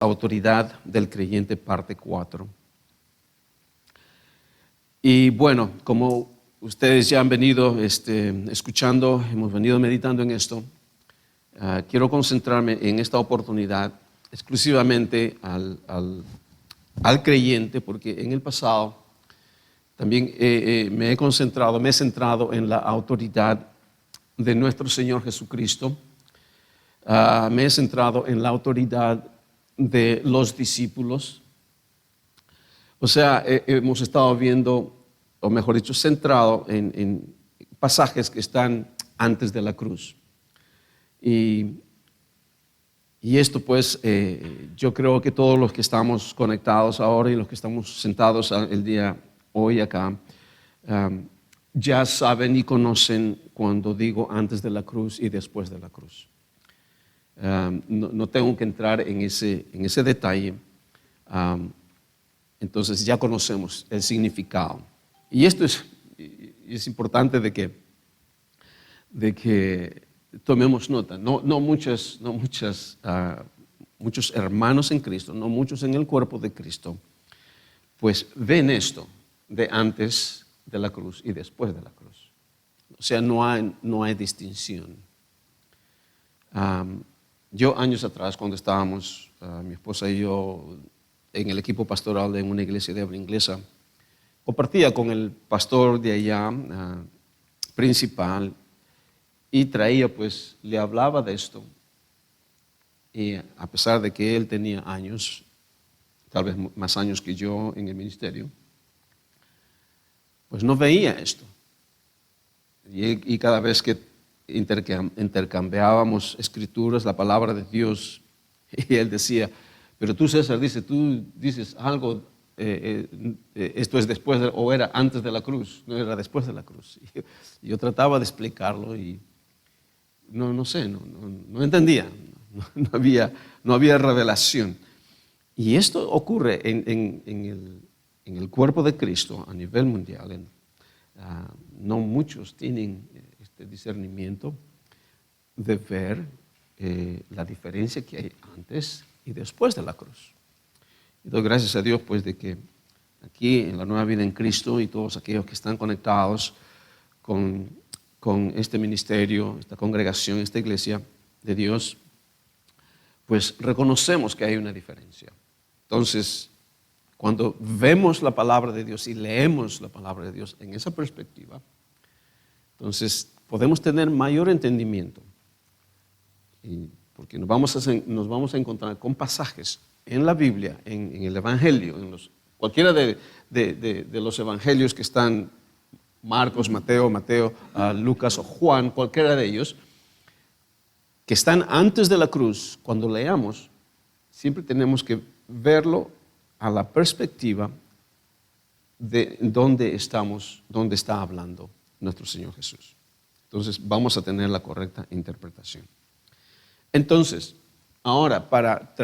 autoridad del creyente, parte 4. Y bueno, como ustedes ya han venido escuchando, hemos venido meditando en esto, quiero concentrarme en esta oportunidad exclusivamente al creyente, porque en el pasado también me he centrado en la autoridad de nuestro Señor Jesucristo. Me he centrado en la autoridad de los discípulos. O sea, hemos estado viendo, o mejor dicho, centrado en pasajes que están antes de la cruz. Y esto pues, yo creo que todos los que estamos conectados ahora y los que estamos sentados el día hoy acá, ya saben y conocen cuando digo antes de la cruz y después de la cruz. No tengo que entrar en ese detalle. Entonces ya conocemos el significado. Y esto es importante de que tomemos nota. Muchos hermanos en Cristo, no muchos en el cuerpo de Cristo, pues ven esto de antes de la cruz y después de la cruz. O sea, no hay distinción. Yo años atrás, cuando estábamos, mi esposa y yo, en el equipo pastoral de una iglesia de habla inglesa, compartía con el pastor de allá, principal, y le hablaba de esto. Y a pesar de que él tenía años, tal vez más años que yo en el ministerio, pues no veía esto. Y cada vez que intercambiábamos escrituras, la palabra de Dios, y él decía, pero tú, César, tú dices algo, esto es después o era antes de la cruz, no era después de la cruz. Y yo trataba de explicarlo y no entendía, no había revelación. Y esto ocurre en el cuerpo de Cristo a nivel mundial. No muchos tienen este discernimiento de ver la diferencia que hay antes y después de la cruz. Y doy gracias a Dios pues de que aquí en la Nueva Vida en Cristo y todos aquellos que están conectados con este ministerio, esta congregación, esta iglesia de Dios, pues reconocemos que hay una diferencia. Entonces, cuando vemos la palabra de Dios y leemos la palabra de Dios en esa perspectiva, entonces podemos tener mayor entendimiento. Porque nos vamos a encontrar con pasajes en la Biblia, en el Evangelio, cualquiera de los evangelios que están, Marcos, Mateo, Lucas o Juan, cualquiera de ellos, que están antes de la cruz. Cuando leamos, siempre tenemos que verlo a la perspectiva de dónde está hablando nuestro Señor Jesús. Entonces vamos a tener la correcta interpretación. Entonces, ahora para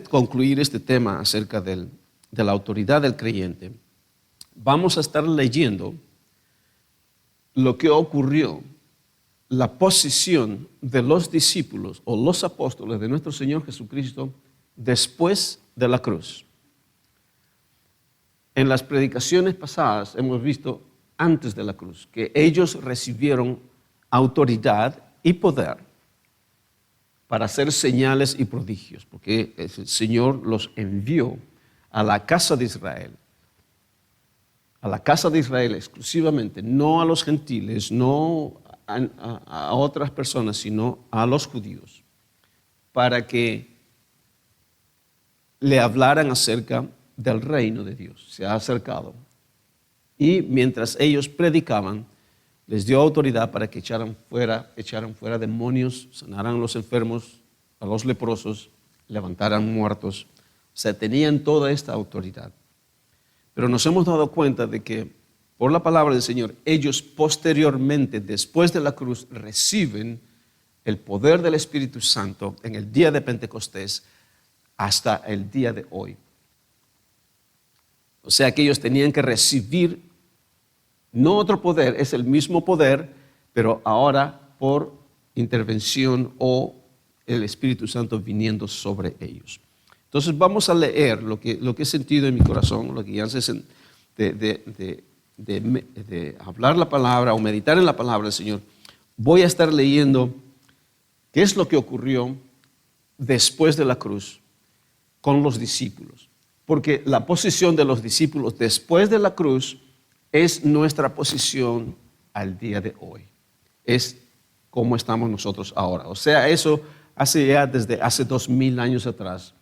concluir este tema acerca de la autoridad del creyente, vamos a estar leyendo lo que ocurrió, la posición de los discípulos o los apóstoles de nuestro Señor Jesucristo después de la cruz. En las predicaciones pasadas hemos visto antes de la cruz que ellos recibieron autoridad y poder para hacer señales y prodigios, porque el Señor los envió a la casa de Israel. A la casa de Israel exclusivamente, no a los gentiles, no a otras personas, sino a los judíos, para que le hablaran acerca del reino de Dios. Se ha acercado. Y mientras ellos predicaban, les dio autoridad para que echaran fuera demonios, sanaran a los enfermos, a los leprosos, levantaran muertos. O sea, tenían toda esta autoridad. Pero nos hemos dado cuenta de que por la palabra del Señor, ellos posteriormente, después de la cruz, reciben el poder del Espíritu Santo en el día de Pentecostés hasta el día de hoy. O sea que ellos tenían que recibir no otro poder, es el mismo poder, pero ahora por intervención o el Espíritu Santo viniendo sobre ellos. Entonces vamos a leer lo que he sentido en mi corazón, lo que antes de hablar la palabra o meditar en la palabra del Señor. Voy a estar leyendo qué es lo que ocurrió después de la cruz con los discípulos. Porque la posición de los discípulos después de la cruz es nuestra posición al día de hoy. Es como estamos nosotros ahora. O sea, eso desde hace 2000 años atrás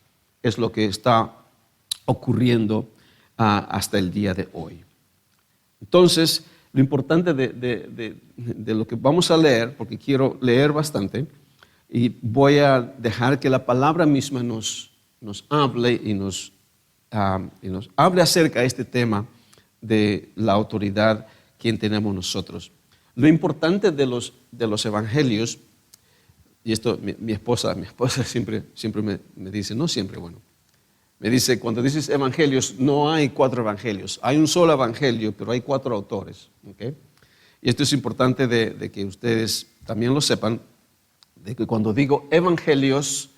es lo que está ocurriendo hasta el día de hoy. Entonces, lo importante de lo que vamos a leer, porque quiero leer bastante, y voy a dejar que la palabra misma nos hable y nos hable acerca de este tema de la autoridad que tenemos nosotros. Lo importante de los evangelios, y esto mi esposa siempre me dice, no siempre, bueno, me dice, cuando dices evangelios, no hay 4 evangelios, hay un solo evangelio, pero hay 4 autores. ¿Okay? Y esto es importante de que ustedes también lo sepan, de que cuando digo evangelios,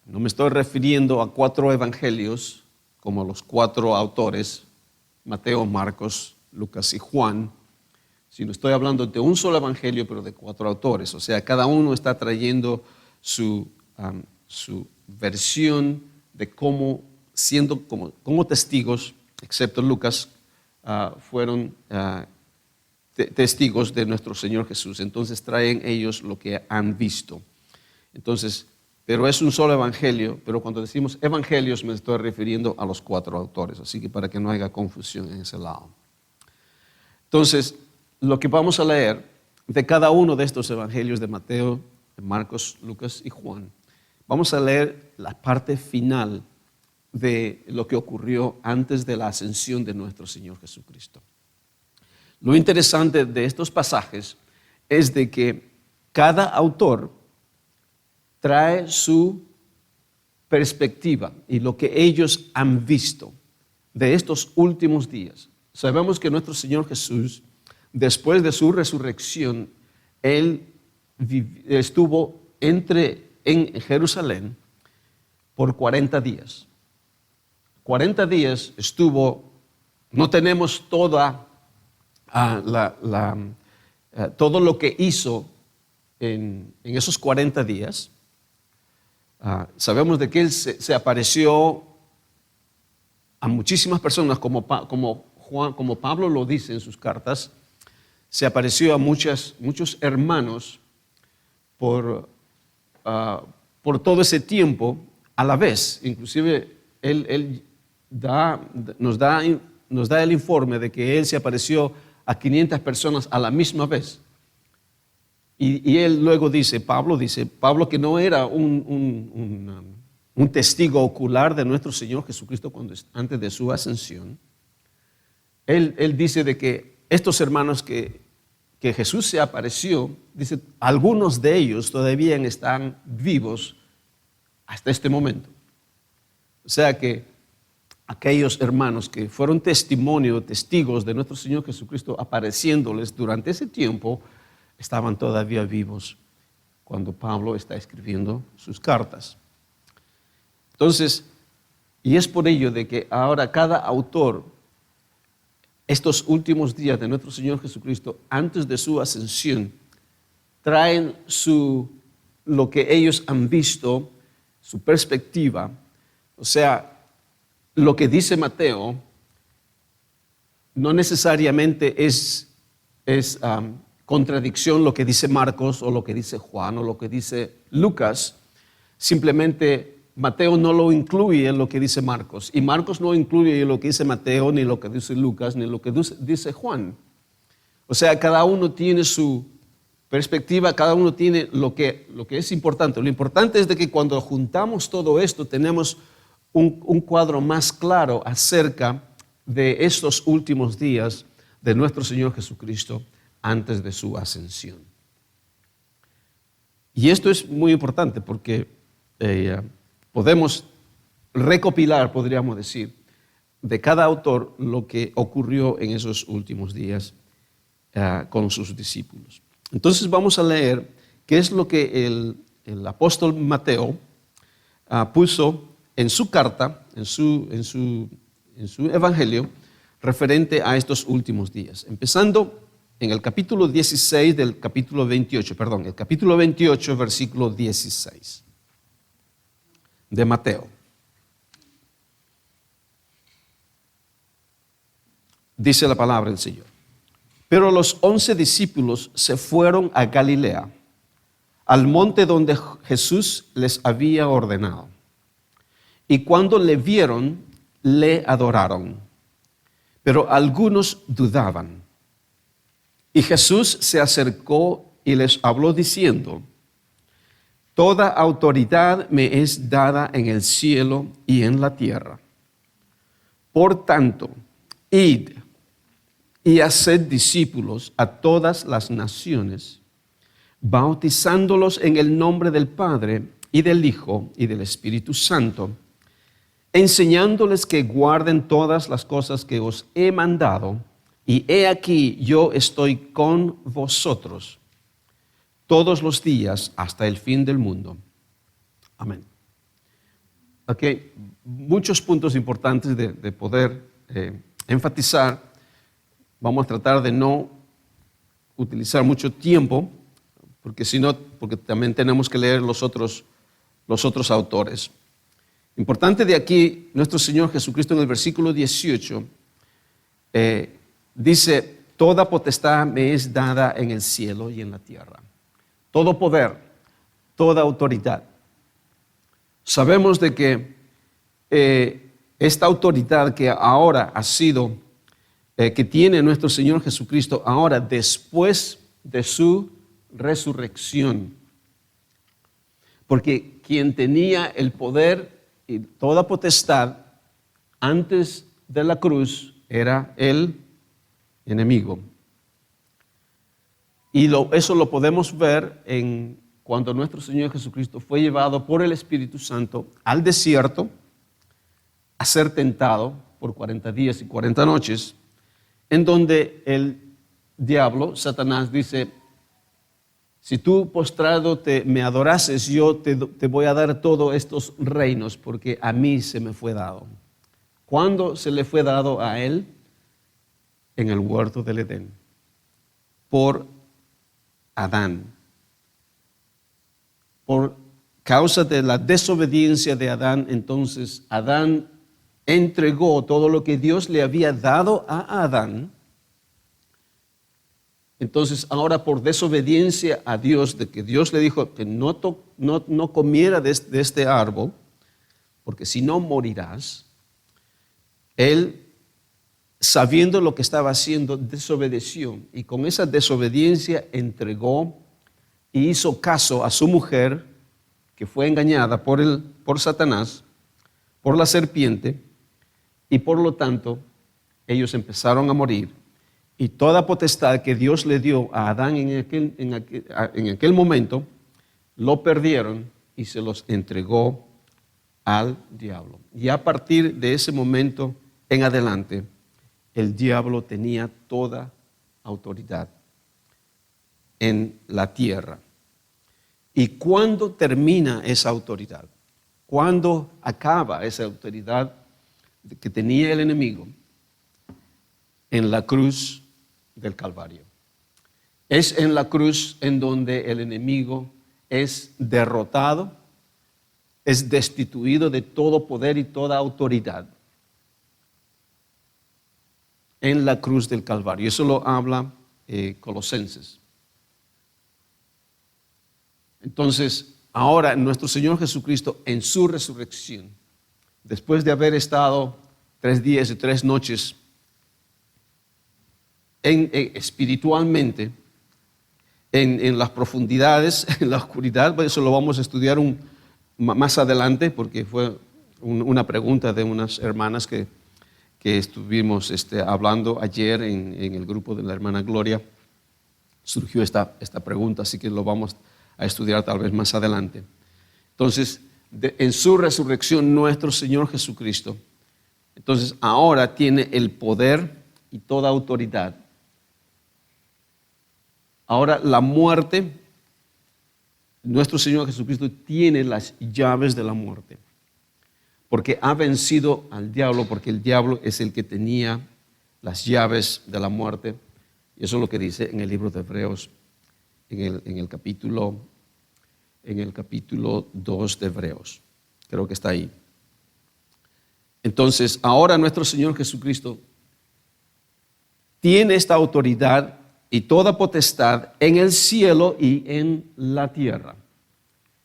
no me estoy refiriendo a 4 evangelios, como los 4 autores, Mateo, Marcos, Lucas y Juan, sino estoy hablando de un solo evangelio, pero de 4 autores. O sea, cada uno está trayendo su versión de cómo, siendo como testigos, excepto Lucas, fueron testigos de nuestro Señor Jesús. Entonces traen ellos lo que han visto. Entonces, pero es un solo evangelio, pero cuando decimos evangelios me estoy refiriendo a los 4 autores, así que para que no haya confusión en ese lado. Entonces, lo que vamos a leer de cada uno de estos evangelios de Mateo, de Marcos, Lucas y Juan, vamos a leer la parte final de lo que ocurrió antes de la ascensión de nuestro Señor Jesucristo. Lo interesante de estos pasajes es de que cada autor trae su perspectiva y lo que ellos han visto de estos últimos días. Sabemos que nuestro Señor Jesús, después de su resurrección, Él estuvo en Jerusalén por 40 días. 40 días estuvo, no tenemos todo lo que hizo en esos 40 días. Sabemos de que Él se apareció a muchísimas personas, como Pablo lo dice en sus cartas, se apareció a muchos hermanos por todo ese tiempo a la vez. Inclusive Él nos da el informe de que Él se apareció a 500 personas a la misma vez. Y él luego Pablo que no era un testigo ocular de nuestro Señor Jesucristo antes de su ascensión. Él dice de que estos hermanos que Jesús se apareció, dice, algunos de ellos todavía están vivos hasta este momento. O sea que aquellos hermanos que fueron testigos de nuestro Señor Jesucristo apareciéndoles durante ese tiempo, estaban todavía vivos cuando Pablo está escribiendo sus cartas. Entonces, y es por ello de que ahora cada autor, estos últimos días de nuestro Señor Jesucristo, antes de su ascensión, traen lo que ellos han visto, su perspectiva. O sea, lo que dice Mateo no necesariamente es contradicción lo que dice Marcos o lo que dice Juan o lo que dice Lucas. Simplemente Mateo no lo incluye en lo que dice Marcos y Marcos no incluye lo que dice Mateo, ni lo que dice Lucas, ni lo que dice Juan. O sea, cada uno tiene su perspectiva, cada uno tiene lo que es importante. Lo importante es de que cuando juntamos todo esto tenemos un cuadro más claro acerca de estos últimos días de nuestro Señor Jesucristo antes de su ascensión. Y esto es muy importante porque podemos recopilar, podríamos decir, de cada autor lo que ocurrió en esos últimos días con sus discípulos. Entonces vamos a leer qué es lo que el apóstol Mateo puso en su carta, en su evangelio, referente a estos últimos días. Empezando en el capítulo 16 del capítulo 28, perdón, el capítulo 28, versículo 16 de Mateo. Dice la palabra del Señor. Pero los 11 discípulos se fueron a Galilea, al monte donde Jesús les había ordenado. Y cuando le vieron, le adoraron. Pero algunos dudaban. Y Jesús se acercó y les habló diciendo: Toda autoridad me es dada en el cielo y en la tierra. Por tanto, id y haced discípulos a todas las naciones, bautizándolos en el nombre del Padre y del Hijo y del Espíritu Santo, enseñándoles que guarden todas las cosas que os he mandado, y he aquí yo estoy con vosotros todos los días hasta el fin del mundo. Amén. Aquí muchos puntos importantes de poder enfatizar. Vamos a tratar de no utilizar mucho tiempo, porque también tenemos que leer los otros autores. Importante de aquí, nuestro Señor Jesucristo en el versículo 18 dice: toda potestad me es dada en el cielo y en la tierra. Todo poder, toda autoridad. Sabemos de que esta autoridad que ahora ha sido, que tiene nuestro Señor Jesucristo ahora después de su resurrección. Porque quien tenía el poder y toda potestad antes de la cruz era el enemigo. Y eso lo podemos ver cuando nuestro Señor Jesucristo fue llevado por el Espíritu Santo al desierto a ser tentado por 40 días y 40 noches, en donde el diablo, Satanás, dice: si tú postrado me adorases, yo te voy a dar todos estos reinos, porque a mí se me fue dado. ¿Cuándo se le fue dado a él? En el huerto del Edén, por Adán. Por causa de la desobediencia de Adán, entonces Adán entregó todo lo que Dios le había dado a Adán. Entonces ahora, por desobediencia a Dios, de que Dios le dijo que no comiera de este árbol, porque si no morirás, él, sabiendo lo que estaba haciendo, desobedeció, y con esa desobediencia entregó y hizo caso a su mujer, que fue engañada por Satanás, por la serpiente, y por lo tanto ellos empezaron a morir. Y toda potestad que Dios le dio a Adán en aquel momento, lo perdieron y se los entregó al diablo. Y a partir de ese momento en adelante, el diablo tenía toda autoridad en la tierra. ¿Y cuándo termina esa autoridad? ¿Cuándo acaba esa autoridad que tenía el enemigo? En la cruz del Calvario. Es en la cruz en donde el enemigo es derrotado, es destituido de todo poder y toda autoridad. En la cruz del Calvario. Eso lo habla Colosenses. Entonces, ahora nuestro Señor Jesucristo, en su resurrección, después de haber estado 3 días y 3 noches espiritualmente en las profundidades, en la oscuridad, eso lo vamos a estudiar más adelante, porque fue una pregunta de unas hermanas que estuvimos hablando ayer en el grupo de la hermana Gloria. Surgió esta pregunta, así que lo vamos a estudiar tal vez más adelante. Entonces, en su resurrección, nuestro Señor Jesucristo, entonces ahora tiene el poder y toda autoridad. Ahora la muerte, nuestro Señor Jesucristo tiene las llaves de la muerte. porque ha vencido al diablo, porque el diablo es el que tenía las llaves de la muerte. Y eso es lo que dice en el libro de Hebreos, en el capítulo 2 de Hebreos. Creo que está ahí. Entonces, ahora nuestro Señor Jesucristo tiene esta autoridad y toda potestad en el cielo y en la tierra.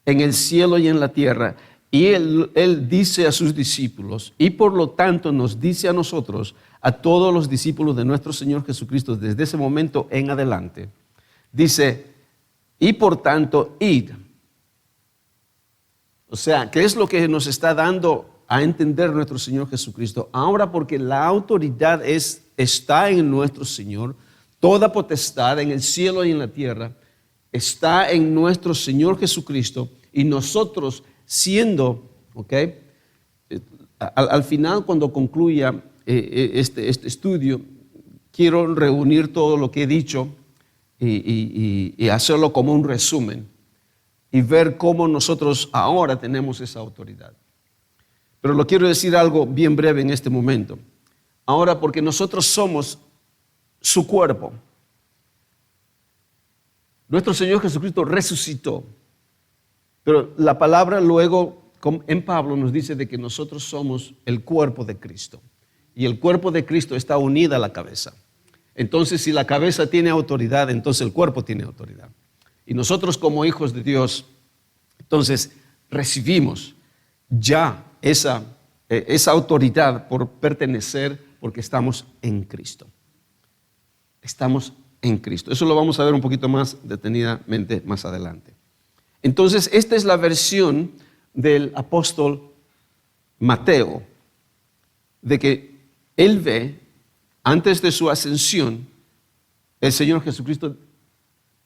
En el cielo y en la tierra. Y él dice a sus discípulos, y por lo tanto nos dice a nosotros, a todos los discípulos de nuestro Señor Jesucristo, desde ese momento en adelante, dice, y por tanto, id. O sea, ¿qué es lo que nos está dando a entender nuestro Señor Jesucristo? Ahora, porque la autoridad está en nuestro Señor, toda potestad en el cielo y en la tierra está en nuestro Señor Jesucristo, y nosotros siendo, al final, cuando concluya este estudio, quiero reunir todo lo que he dicho y hacerlo como un resumen y ver cómo nosotros ahora tenemos esa autoridad. Pero lo quiero decir algo bien breve en este momento. Ahora, porque nosotros somos su cuerpo. Nuestro Señor Jesucristo resucitó. Pero la palabra luego en Pablo nos dice de que nosotros somos el cuerpo de Cristo. Y el cuerpo de Cristo está unida a la cabeza. Entonces, si la cabeza tiene autoridad, entonces el cuerpo tiene autoridad. Y nosotros como hijos de Dios, entonces recibimos ya esa autoridad por pertenecer, porque estamos en Cristo. Estamos en Cristo. Eso lo vamos a ver un poquito más detenidamente más adelante. Entonces, esta es la versión del apóstol Mateo, de que él ve, antes de su ascensión, el Señor Jesucristo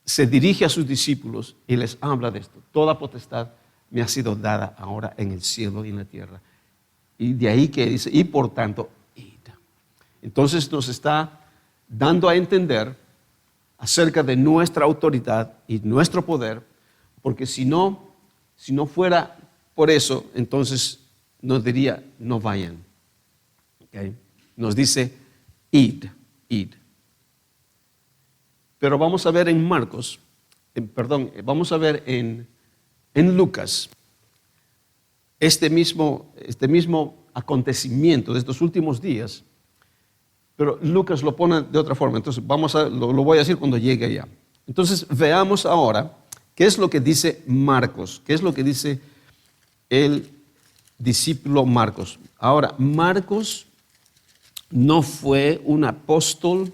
se dirige a sus discípulos y les habla de esto. Toda potestad me ha sido dada ahora en el cielo y en la tierra. Y de ahí que dice, y por tanto, id. Entonces nos está dando a entender acerca de nuestra autoridad y nuestro poder, porque si no fuera por eso, entonces nos diría, no vayan. ¿Okay? Nos dice, id. Pero vamos a ver en Marcos, vamos a ver en Lucas, este mismo acontecimiento de estos últimos días, pero Lucas lo pone de otra forma. Entonces lo voy a decir cuando llegue allá. Entonces veamos ahora qué es lo que dice Marcos, qué es lo que dice el discípulo Marcos. Ahora, Marcos no fue un apóstol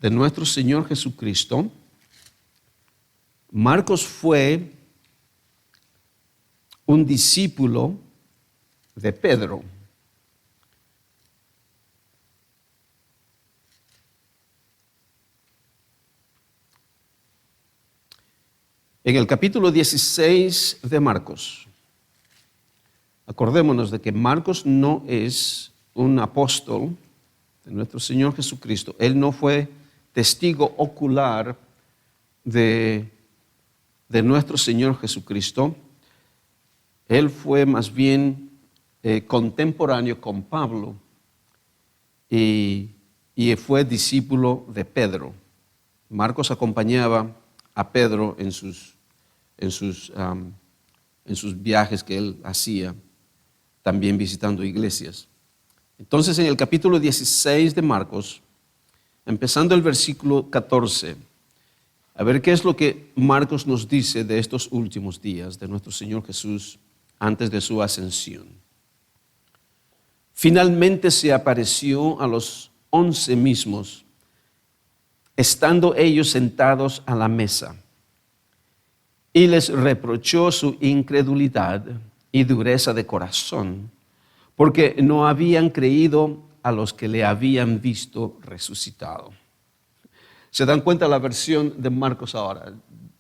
de nuestro Señor Jesucristo. Marcos fue un discípulo de Pedro. En el capítulo 16 de Marcos, acordémonos de que Marcos no es un apóstol de nuestro Señor Jesucristo. Él no fue testigo ocular de nuestro Señor Jesucristo. Él fue más bien contemporáneo con Pablo y fue discípulo de Pedro. Marcos acompañaba a Pedro en sus viajes que él hacía, también visitando iglesias. Entonces, en el capítulo 16 de Marcos, empezando el versículo 14, a ver qué es lo que Marcos nos dice de estos últimos días de nuestro Señor Jesús antes de su ascensión. Finalmente se apareció a los 11 mismos, estando ellos sentados a la mesa, y les reprochó su incredulidad y dureza de corazón, porque no habían creído a los que le habían visto resucitado. ¿Se dan cuenta la versión de Marcos ahora?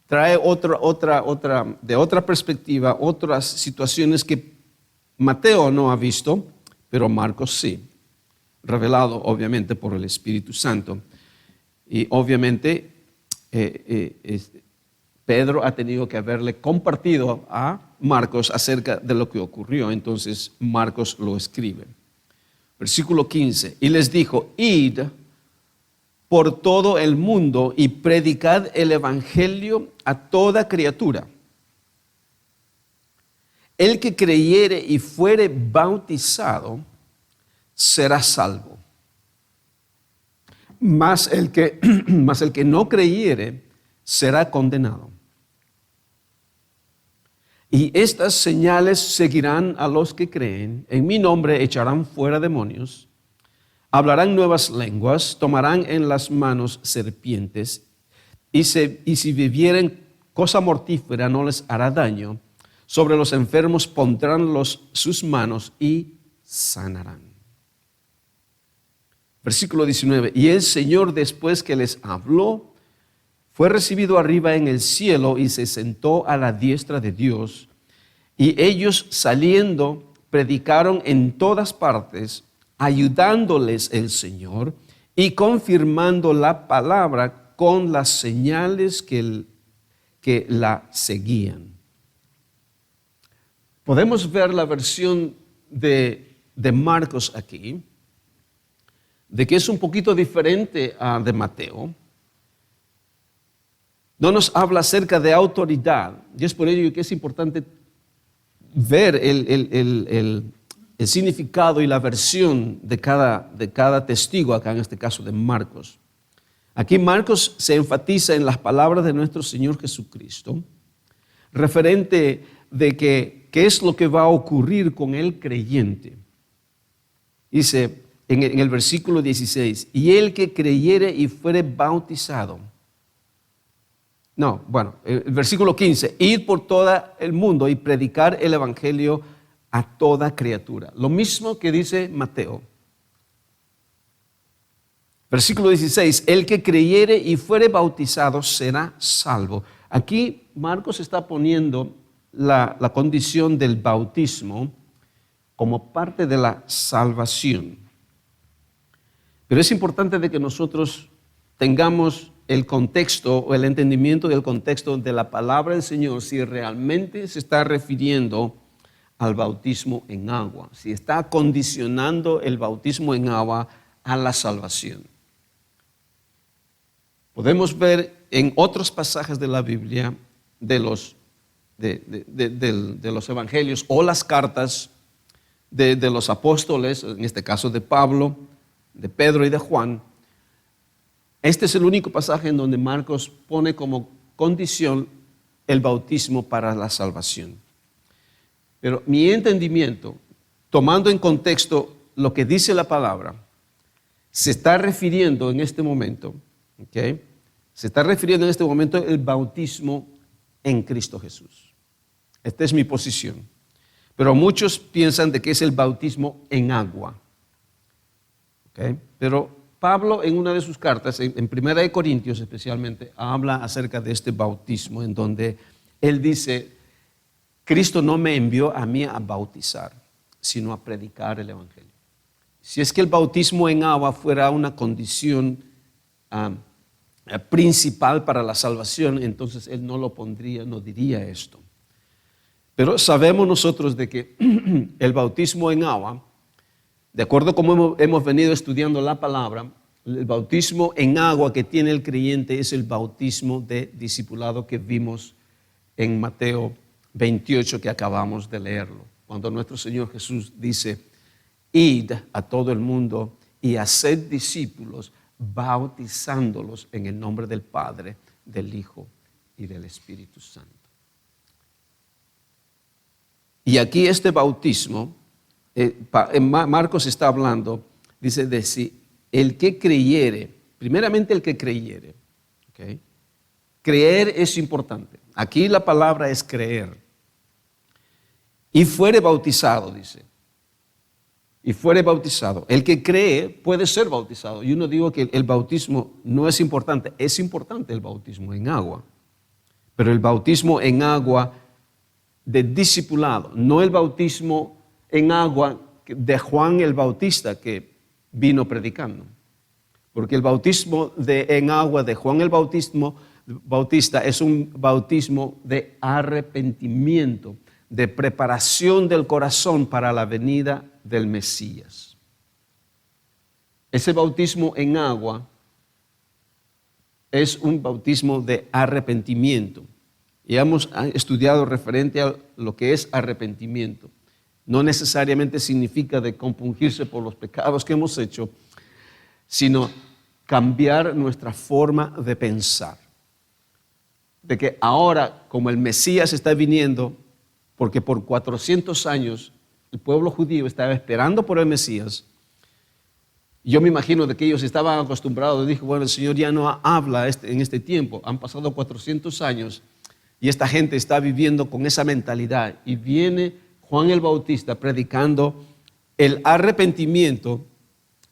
Trae de otra perspectiva, otras situaciones que Mateo no ha visto, pero Marcos sí, revelado obviamente por el Espíritu Santo. Y obviamente Pedro ha tenido que haberle compartido a Marcos acerca de lo que ocurrió. Entonces Marcos lo escribe. Versículo 15. Y les dijo: id por todo el mundo y predicad el evangelio a toda criatura. El que creyere y fuere bautizado será salvo. Mas el que no creyere será condenado. Y estas señales seguirán a los que creen. En mi nombre echarán fuera demonios, hablarán nuevas lenguas, tomarán en las manos serpientes, y si bebieren cosa mortífera no les hará daño. Sobre los enfermos pondrán sus manos y sanarán. Versículo 19. Y el Señor, después que les habló, fue recibido arriba en el cielo y se sentó a la diestra de Dios. Y ellos, saliendo, predicaron en todas partes, ayudándoles el Señor y confirmando la palabra con las señales que la seguían. Podemos ver la versión de Marcos aquí, de que es un poquito diferente a de Mateo. No nos habla acerca de autoridad, y es por ello que es importante ver el significado y la versión de cada testigo, acá en este caso de Marcos. Aquí Marcos se enfatiza en las palabras de nuestro Señor Jesucristo, referente de qué es lo que va a ocurrir con el creyente. Dice en el versículo 16, y el que creyere y fuere bautizado. El versículo 15, id por todo el mundo y predicar el evangelio a toda criatura. Lo mismo que dice Mateo. Versículo 16, el que creyere y fuere bautizado será salvo. Aquí Marcos está poniendo la condición del bautismo como parte de la salvación. Pero es importante de que nosotros tengamos el contexto o el entendimiento del contexto de la palabra del Señor, si realmente se está refiriendo al bautismo en agua, si está condicionando el bautismo en agua a la salvación. Podemos ver en otros pasajes de la Biblia, de los evangelios o las cartas de los apóstoles, en este caso de Pablo, de Pedro y de Juan. Este es el único pasaje en donde Marcos pone como condición el bautismo para la salvación. Pero mi entendimiento, tomando en contexto lo que dice la palabra, se está refiriendo en este momento, ¿okay? Se está refiriendo en este momento el bautismo en Cristo Jesús. Esta es mi posición. Pero muchos piensan de que es el bautismo en agua. ¿Okay? Pero Pablo en una de sus cartas, en 1 Corintios especialmente, habla acerca de este bautismo en donde él dice, Cristo no me envió a mí a bautizar, sino a predicar el evangelio. Si es que el bautismo en agua fuera una condición principal para la salvación, entonces él no lo pondría, no diría esto. Pero sabemos nosotros de que el bautismo en agua, de acuerdo como hemos venido estudiando la palabra, el bautismo en agua que tiene el creyente es el bautismo de discipulado que vimos en Mateo 28 que acabamos de leerlo. Cuando nuestro Señor Jesús dice, id a todo el mundo y haced discípulos, bautizándolos en el nombre del Padre, del Hijo y del Espíritu Santo. Y aquí este bautismo, Marcos está hablando, dice de si el que creyere, primeramente el que creyere, ¿okay? Creer es importante. Aquí la palabra es creer. Y fuere bautizado, dice. Y fuere bautizado. El que cree puede ser bautizado. Yo no digo que el bautismo no es importante el bautismo en agua. Pero el bautismo en agua de discipulado, no el bautismo en agua de Juan el Bautista que vino predicando. Porque el bautismo en agua de Juan el Bautista es un bautismo de arrepentimiento, de preparación del corazón para la venida del Mesías. Ese bautismo en agua es un bautismo de arrepentimiento. Y hemos estudiado referente a lo que es arrepentimiento. No necesariamente significa de compungirse por los pecados que hemos hecho, sino cambiar nuestra forma de pensar. De que ahora, como el Mesías está viniendo, porque por 400 años el pueblo judío estaba esperando por el Mesías, yo me imagino de que ellos estaban acostumbrados, dijo, bueno, el Señor ya no habla en este tiempo, han pasado 400 años y esta gente está viviendo con esa mentalidad. Y viene Juan el Bautista predicando el arrepentimiento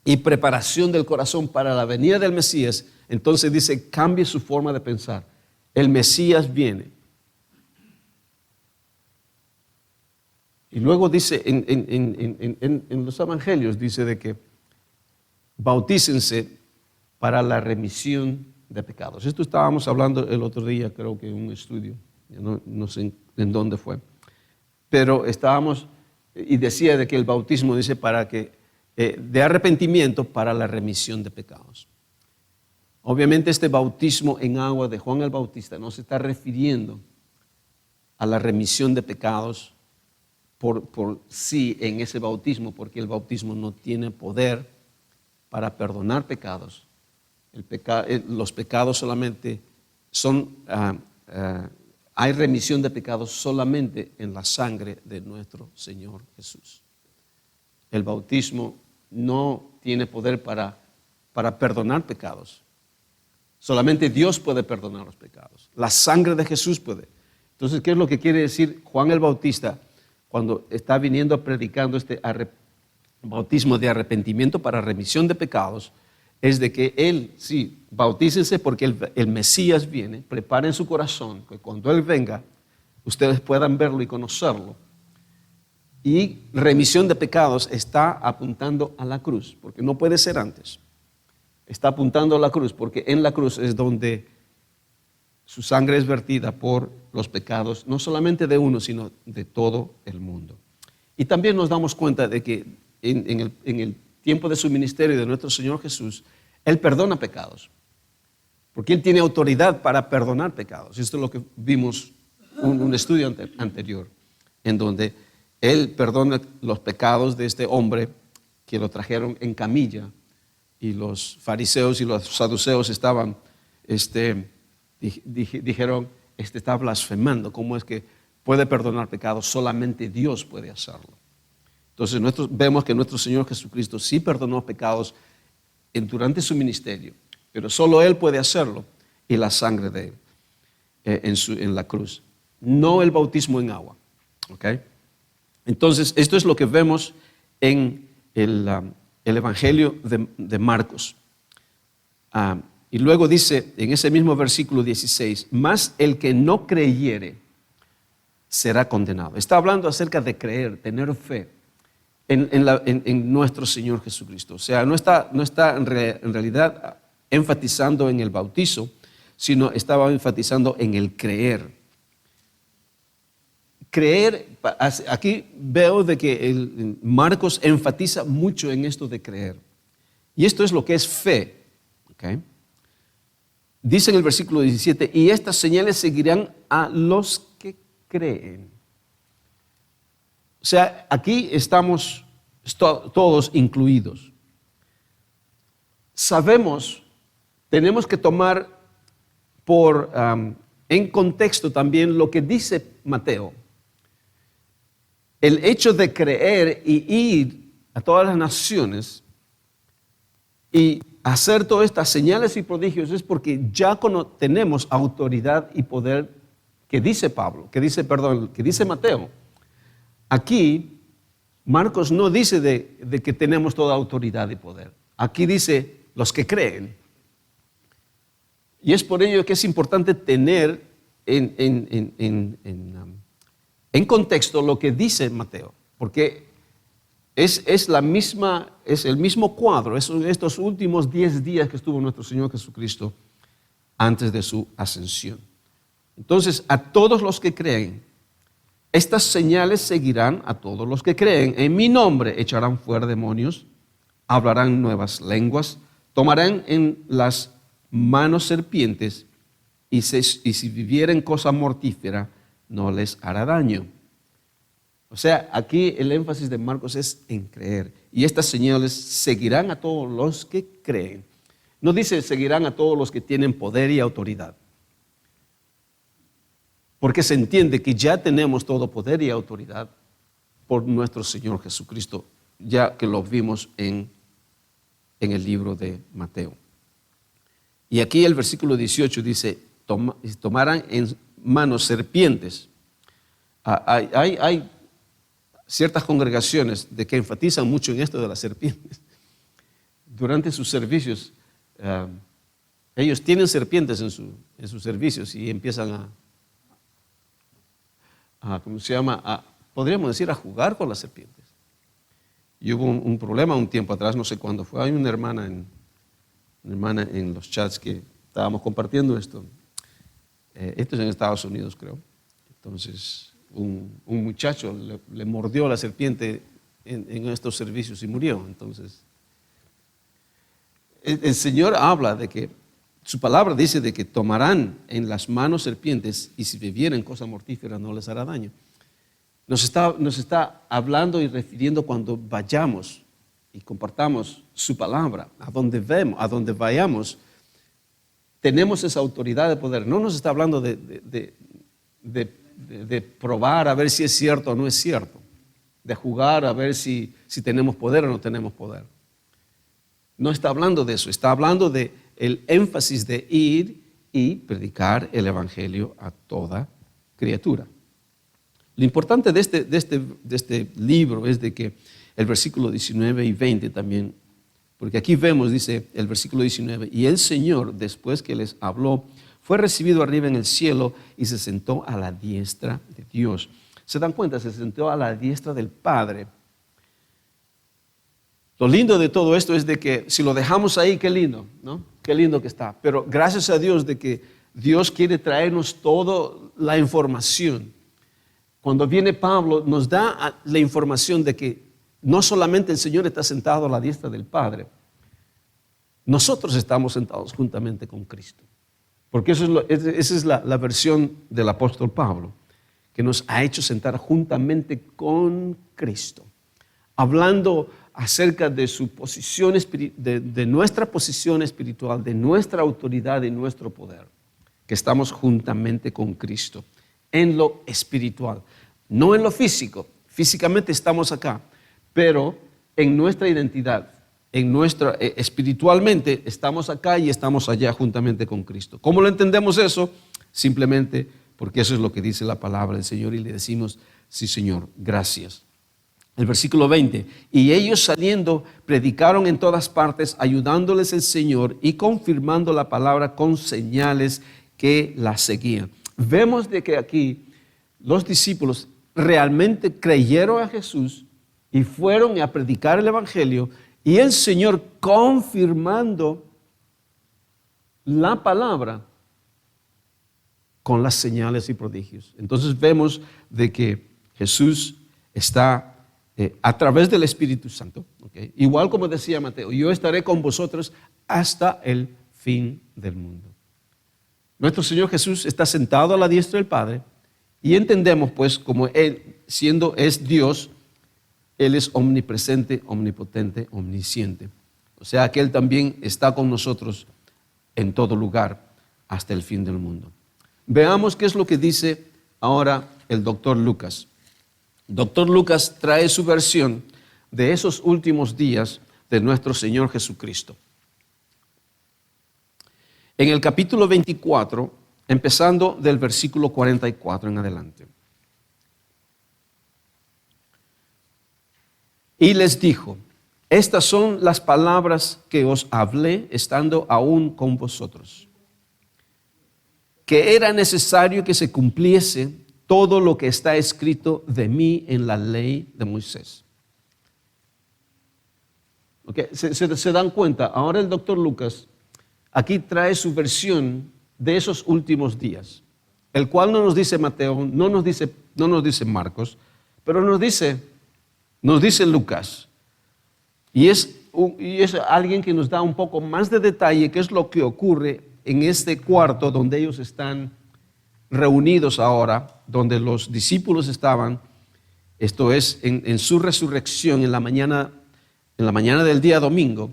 y preparación del corazón para la venida del Mesías. Entonces dice, cambie su forma de pensar. El Mesías viene. Y luego dice en los evangelios, dice de que bautícense para la remisión de pecados. Esto estábamos hablando el otro día, creo que en un estudio, no sé en dónde fue, pero estábamos y decía de que el bautismo dice para que de arrepentimiento para la remisión de pecados. Obviamente este bautismo en agua de Juan el Bautista no se está refiriendo a la remisión de pecados por sí en ese bautismo, porque el bautismo no tiene poder para perdonar pecados. Los pecados solamente son, hay remisión de pecados solamente en la sangre de nuestro Señor Jesús. El bautismo no tiene poder para perdonar pecados. Solamente Dios puede perdonar los pecados. La sangre de Jesús puede. Entonces, ¿qué es lo que quiere decir Juan el Bautista cuando está viniendo predicando este bautismo de arrepentimiento para remisión de pecados? Es de que él, sí, bautícense porque el Mesías viene, preparen su corazón, que cuando Él venga, ustedes puedan verlo y conocerlo. Y remisión de pecados está apuntando a la cruz, porque no puede ser antes. Está apuntando a la cruz, porque en la cruz es donde su sangre es vertida por los pecados, no solamente de uno, sino de todo el mundo. Y también nos damos cuenta de que en el tiempo de su ministerio de nuestro Señor Jesús, Él perdona pecados, porque Él tiene autoridad para perdonar pecados. Esto es lo que vimos un estudio anterior, en donde Él perdona los pecados de este hombre que lo trajeron en camilla, y los fariseos y los saduceos estaban, dijeron, está blasfemando. ¿Cómo es que puede perdonar pecados? Solamente Dios puede hacerlo. Entonces vemos que nuestro Señor Jesucristo sí perdonó pecados durante su ministerio, pero solo Él puede hacerlo, y la sangre de Él en la cruz, no el bautismo en agua. ¿Okay? Entonces, esto es lo que vemos en el Evangelio de Marcos. Y luego dice en ese mismo versículo 16, mas el que no creyere será condenado. Está hablando acerca de creer, tener fe en nuestro Señor Jesucristo. O sea, no está en realidad enfatizando en el bautizo, sino estaba enfatizando en el creer. Creer, aquí veo de que Marcos enfatiza mucho en esto de creer. Y esto es lo que es fe. ¿Okay? Dice en el versículo 17, y estas señales seguirán a los que creen. O sea, aquí estamos todos incluidos. Sabemos, tenemos que tomar en contexto también lo que dice Mateo. El hecho de creer y ir a todas las naciones y hacer todas estas señales y prodigios es porque ya tenemos autoridad y poder que dice Mateo. Aquí Marcos no dice de que tenemos toda autoridad y poder. Aquí dice los que creen. Y es por ello que es importante tener en contexto lo que dice Mateo, porque es el mismo cuadro, estos últimos 10 días que estuvo nuestro Señor Jesucristo antes de su ascensión. Entonces, a todos los que creen, estas señales seguirán a todos los que creen. En mi nombre echarán fuera demonios, hablarán nuevas lenguas, tomarán en las manos serpientes y si vivieren cosa mortífera, no les hará daño. O sea, aquí el énfasis de Marcos es en creer. Y estas señales seguirán a todos los que creen. No dice seguirán a todos los que tienen poder y autoridad. Porque se entiende que ya tenemos todo poder y autoridad por nuestro Señor Jesucristo, ya que lo vimos en el libro de Mateo. Y aquí el versículo 18 dice, tomarán en manos serpientes. Hay ciertas congregaciones de que enfatizan mucho en esto de las serpientes. Durante sus servicios, ellos tienen serpientes en sus servicios y empiezan ¿cómo se llama? Podríamos decir, a jugar con las serpientes. Y hubo un problema un tiempo atrás, no sé cuándo fue. Hay una hermana en los chats que estábamos compartiendo esto. Esto es en Estados Unidos, creo. Entonces, un muchacho le mordió a la serpiente en estos servicios y murió. Entonces, el Señor habla de que su palabra dice de que tomarán en las manos serpientes y si bebieren cosa mortífera no les hará daño. Nos está hablando y refiriendo cuando vayamos y compartamos su palabra, a donde vayamos, tenemos esa autoridad de poder. No nos está hablando de probar a ver si es cierto o no es cierto, de jugar a ver si tenemos poder o no tenemos poder. No está hablando de eso, está hablando de el énfasis de ir y predicar el evangelio a toda criatura. Lo importante de este libro es de que el versículo 19 y 20 también, porque aquí vemos, dice el versículo 19, y el Señor, después que les habló, fue recibido arriba en el cielo y se sentó a la diestra de Dios. ¿Se dan cuenta? Se sentó a la diestra del Padre. Lo lindo de todo esto es de que si lo dejamos ahí, qué lindo, ¿no? Qué lindo que está. Pero gracias a Dios de que Dios quiere traernos toda la información. Cuando viene Pablo, nos da la información de que no solamente el Señor está sentado a la diestra del Padre, nosotros estamos sentados juntamente con Cristo. Porque esa es la versión del apóstol Pablo, que nos ha hecho sentar juntamente con Cristo, hablando acerca de su posición, de nuestra posición espiritual, de nuestra autoridad y nuestro poder, que estamos juntamente con Cristo, en lo espiritual, no en lo físico. Físicamente estamos acá, pero en nuestra identidad, espiritualmente estamos acá y estamos allá juntamente con Cristo. ¿Cómo lo entendemos eso? Simplemente porque eso es lo que dice la palabra del Señor y le decimos, sí Señor, gracias. El versículo 20, y ellos saliendo predicaron en todas partes, ayudándoles el Señor y confirmando la palabra con señales que la seguían. Vemos de que aquí los discípulos realmente creyeron a Jesús y fueron a predicar el evangelio y el Señor confirmando la palabra con las señales y prodigios. Entonces vemos de que Jesús está a través del Espíritu Santo, ¿okay? Igual como decía Mateo, yo estaré con vosotros hasta el fin del mundo. Nuestro Señor Jesús está sentado a la diestra del Padre y entendemos pues como Él, es Dios, Él es omnipresente, omnipotente, omnisciente. O sea que Él también está con nosotros en todo lugar hasta el fin del mundo. Veamos qué es lo que dice ahora el doctor Lucas. Doctor Lucas trae su versión de esos últimos días de nuestro Señor Jesucristo. En el capítulo 24, empezando del versículo 44 en adelante. Y les dijo, estas son las palabras que os hablé estando aún con vosotros, que era necesario que se cumpliese todo lo que está escrito de mí en la ley de Moisés. Okay. ¿Se dan cuenta? Ahora el doctor Lucas aquí trae su versión de esos últimos días. el cual no nos dice Mateo, no nos dice Marcos, pero nos dice Lucas. Y es alguien que nos da un poco más de detalle qué es lo que ocurre en este cuarto donde ellos están reunidos ahora, donde los discípulos estaban, esto es, en su resurrección en la mañana del día domingo.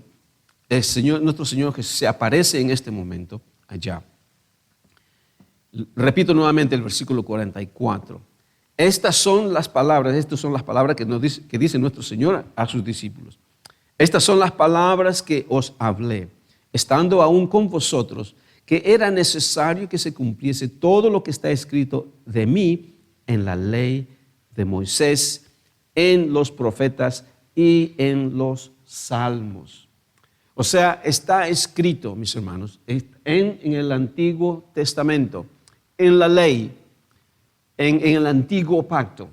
Nuestro Señor Jesús se aparece en este momento allá. Repito nuevamente el versículo 44. Estas son las palabras que dice nuestro Señor a sus discípulos. Estas son las palabras que os hablé, estando aún con vosotros, que era necesario que se cumpliese todo lo que está escrito de mí en la ley de Moisés, en los profetas y en los salmos. O sea, está escrito, mis hermanos, en el Antiguo Testamento, en la ley, en el Antiguo Pacto.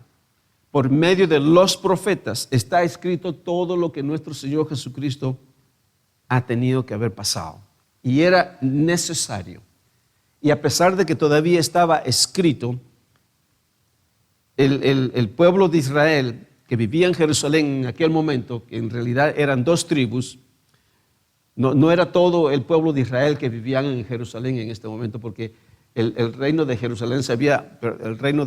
Por medio de los profetas está escrito todo lo que nuestro Señor Jesucristo ha tenido que haber pasado. Y era necesario. Y a pesar de que todavía estaba escrito, el pueblo de Israel que vivía en Jerusalén en aquel momento, que en realidad eran 2 tribus, no era todo el pueblo de Israel que vivían en Jerusalén en este momento, porque el reino de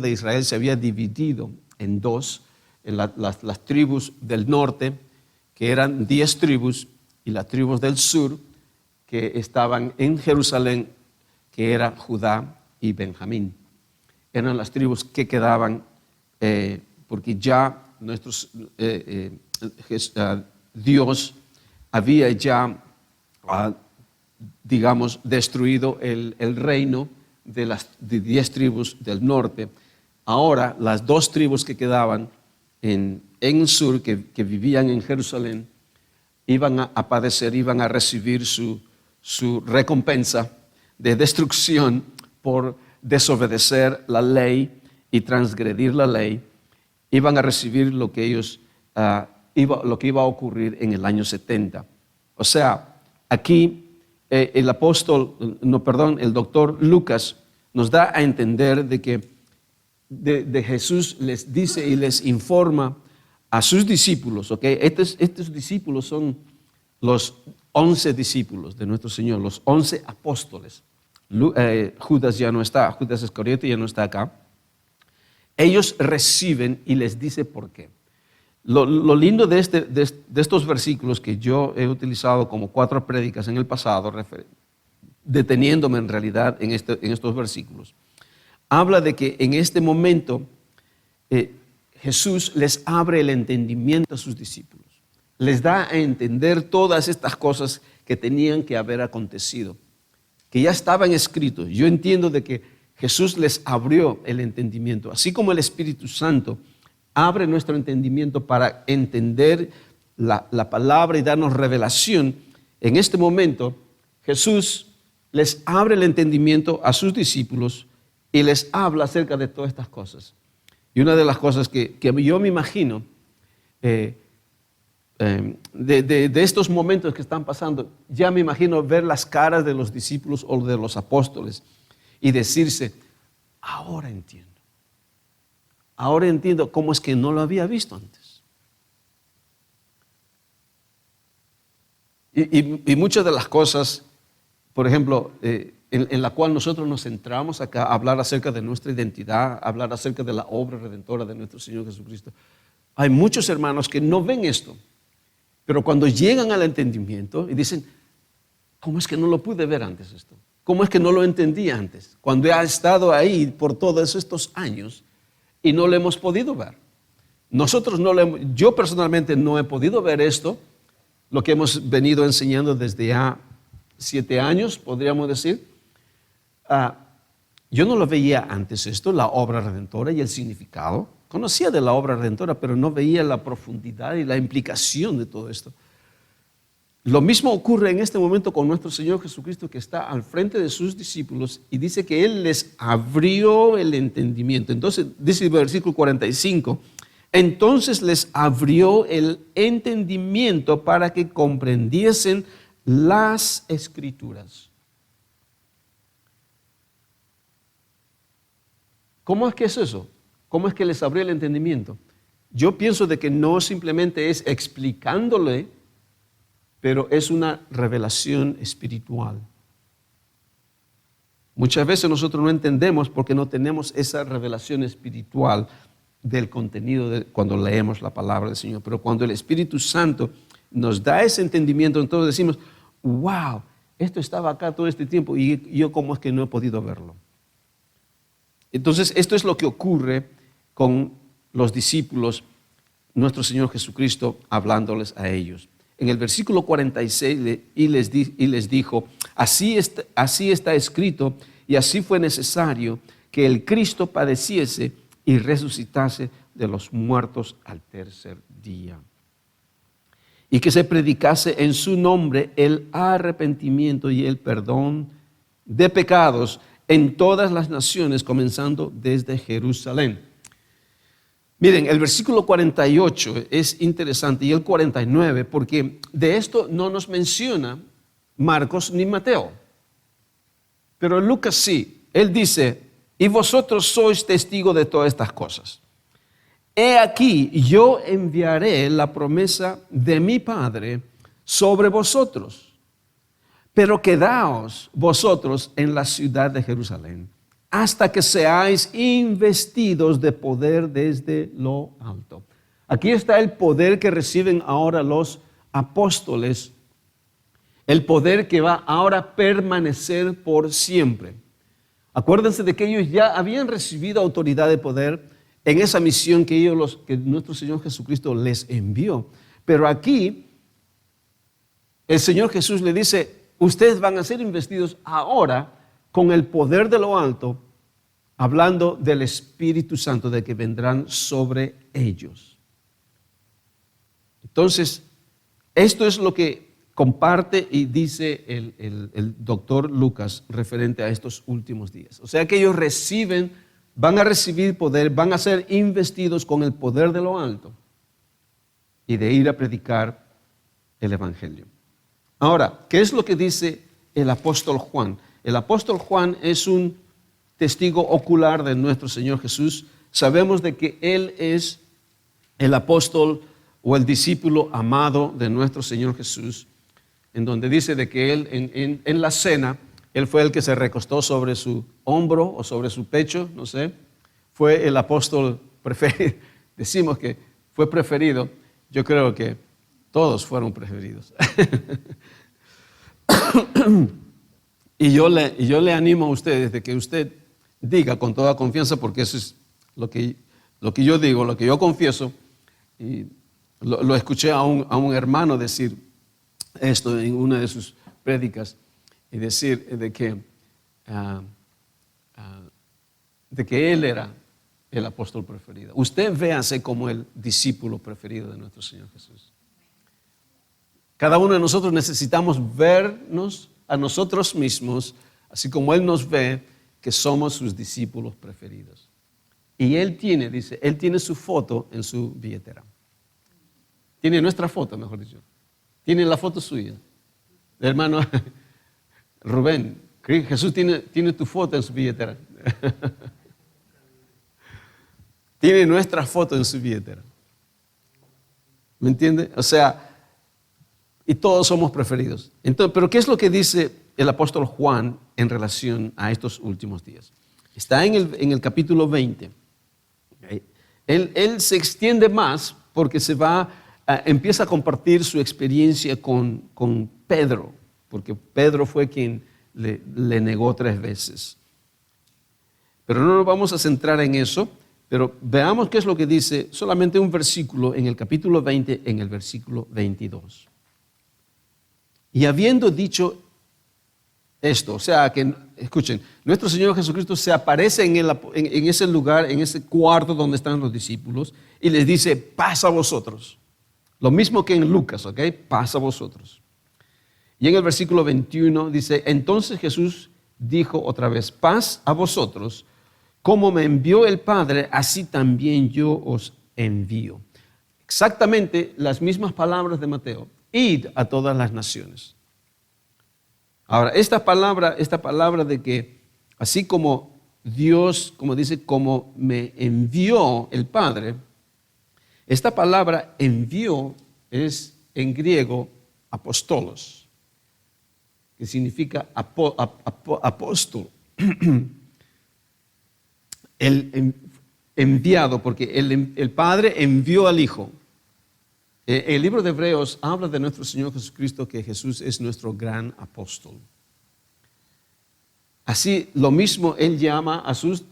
Israel se había dividido en 2, en las tribus del norte, que eran 10 tribus, y las tribus del sur, que estaban en Jerusalén, que era Judá y Benjamín. Eran las tribus que quedaban, porque ya Dios había ya, destruido el reino de 10 tribus del norte. Ahora las 2 tribus que quedaban en el sur, que vivían en Jerusalén, iban a padecer, iban a recibir su recompensa de destrucción por desobedecer la ley y transgredir la ley. Iban a recibir lo que iba a ocurrir en el año 70. O sea, aquí el doctor Lucas nos da a entender de que de Jesús les dice y les informa a sus discípulos, ¿ok? Estos discípulos son los 11 discípulos de nuestro Señor, los 11 apóstoles. Judas ya no está, Judas Iscariote ya no está acá. Ellos reciben y les dice por qué. Lo lindo de estos versículos que yo he utilizado como 4 prédicas en el pasado, deteniéndome en realidad en estos versículos, habla de que en este momento Jesús les abre el entendimiento a sus discípulos, les da a entender todas estas cosas que tenían que haber acontecido, que ya estaban escritos. Yo entiendo de que Jesús les abrió el entendimiento, así como el Espíritu Santo abre nuestro entendimiento para entender la palabra y darnos revelación. En este momento Jesús les abre el entendimiento a sus discípulos y les habla acerca de todas estas cosas. Y una de las cosas que yo me imagino de estos momentos que están pasando, ya me imagino ver las caras de los discípulos o de los apóstoles y decirse, ahora entiendo. Ahora entiendo cómo es que no lo había visto antes. Y muchas de las cosas, por ejemplo, en la cual nosotros nos centramos acá a hablar acerca de nuestra identidad, a hablar acerca de la obra redentora de nuestro Señor Jesucristo. Hay muchos hermanos que no ven esto, pero cuando llegan al entendimiento y dicen, ¿cómo es que no lo pude ver antes esto? ¿Cómo es que no lo entendí antes? Cuando he estado ahí por todos estos años y no lo hemos podido ver. Yo personalmente no he podido ver esto, lo que hemos venido enseñando desde ya 7 años, podríamos decir. Yo no lo veía antes esto, la obra redentora y el significado. Conocía de la obra redentora, pero no veía la profundidad y la implicación de todo esto. Lo mismo ocurre en este momento con nuestro Señor Jesucristo, que está al frente de sus discípulos y dice que Él les abrió el entendimiento. Entonces, dice el versículo 45, entonces les abrió el entendimiento para que comprendiesen las Escrituras. ¿Cómo es que es eso? ¿Cómo es que les abrió el entendimiento? Yo pienso de que no simplemente es explicándole, pero es una revelación espiritual. Muchas veces nosotros no entendemos porque no tenemos esa revelación espiritual del contenido cuando leemos la palabra del Señor. Pero cuando el Espíritu Santo nos da ese entendimiento, entonces decimos, wow, esto estaba acá todo este tiempo y yo cómo es que no he podido verlo. Entonces, esto es lo que ocurre con los discípulos, nuestro Señor Jesucristo hablándoles a ellos. En el versículo 46, y les dijo, así está escrito y así fue necesario que el Cristo padeciese y resucitase de los muertos al tercer día. Y que se predicase en su nombre el arrepentimiento y el perdón de pecados en todas las naciones, comenzando desde Jerusalén. Miren, el versículo 48 es interesante y el 49, porque de esto no nos menciona Marcos ni Mateo. Pero Lucas sí. Él dice, y vosotros sois testigos de todas estas cosas. He aquí, yo enviaré la promesa de mi Padre sobre vosotros, pero quedaos vosotros en la ciudad de Jerusalén, hasta que seáis investidos de poder desde lo alto. Aquí está el poder que reciben ahora los apóstoles, el poder que va ahora a permanecer por siempre. Acuérdense de que ellos ya habían recibido autoridad de poder en esa misión que nuestro Señor Jesucristo les envió. Pero aquí el Señor Jesús le dice, ustedes van a ser investidos ahora con el poder de lo alto, hablando del Espíritu Santo, de que vendrán sobre ellos. Entonces, esto es lo que comparte y dice el doctor Lucas referente a estos últimos días. O sea que ellos van a recibir poder, van a ser investidos con el poder de lo alto y de ir a predicar el Evangelio. Ahora, ¿qué es lo que dice el apóstol Juan? El apóstol Juan es un testigo ocular de nuestro Señor Jesús. Sabemos de que él es el apóstol o el discípulo amado de nuestro Señor Jesús, en donde dice de que él en la cena, él fue el que se recostó sobre su hombro o sobre su pecho, no sé, fue el apóstol preferido. Decimos que fue preferido, yo creo que todos fueron preferidos. Y yo le animo a ustedes de que usted diga con toda confianza, porque eso es lo que yo digo, lo que yo confieso, y lo escuché a un hermano decir esto en una de sus prédicas, y decir de que él era el apóstol preferido. Usted véase como el discípulo preferido de nuestro Señor Jesús. Cada uno de nosotros necesitamos vernos a nosotros mismos, así como Él nos ve, que somos sus discípulos preferidos. Y Él tiene su foto en su billetera. Tiene nuestra foto, mejor dicho. Tiene la foto suya. El hermano Rubén, Jesús tiene tu foto en su billetera. Tiene nuestra foto en su billetera. ¿Me entiende? O sea, y todos somos preferidos. Entonces, pero ¿qué es lo que dice el apóstol Juan en relación a estos últimos días? Está en el capítulo 20. Él se extiende más porque empieza a compartir su experiencia con Pedro, porque Pedro fue quien le negó 3 veces. Pero no nos vamos a centrar en eso, pero veamos qué es lo que dice solamente un versículo en el capítulo 20, en el versículo 22. Y habiendo dicho esto, o sea que, escuchen, nuestro Señor Jesucristo se aparece en ese lugar, en ese cuarto donde están los discípulos, y les dice, paz a vosotros. Lo mismo que en Lucas, ¿ok? Paz a vosotros. Y en el versículo 21 dice, entonces Jesús dijo otra vez, paz a vosotros, como me envió el Padre, así también yo os envío. Exactamente las mismas palabras de Mateo. Id a todas las naciones. Ahora, esta palabra de que así como Dios, como dice, como me envió el Padre. Esta palabra envió es en griego apostolos, que significa apóstol. El enviado, porque el Padre envió al Hijo. El libro de Hebreos habla de nuestro Señor Jesucristo, que Jesús es nuestro gran apóstol. Así, lo mismo Él llama a sus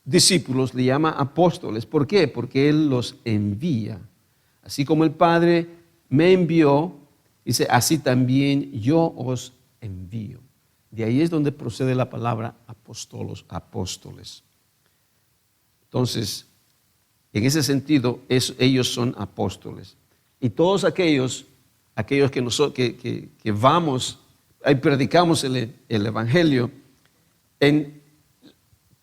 discípulos, le llama apóstoles. ¿Por qué? Porque Él los envía. Así como el Padre me envió, dice, así también yo os envío. De ahí es donde procede la palabra apóstoles. Entonces, en ese sentido, ellos son apóstoles. Y todos aquellos que vamos, ahí predicamos el Evangelio,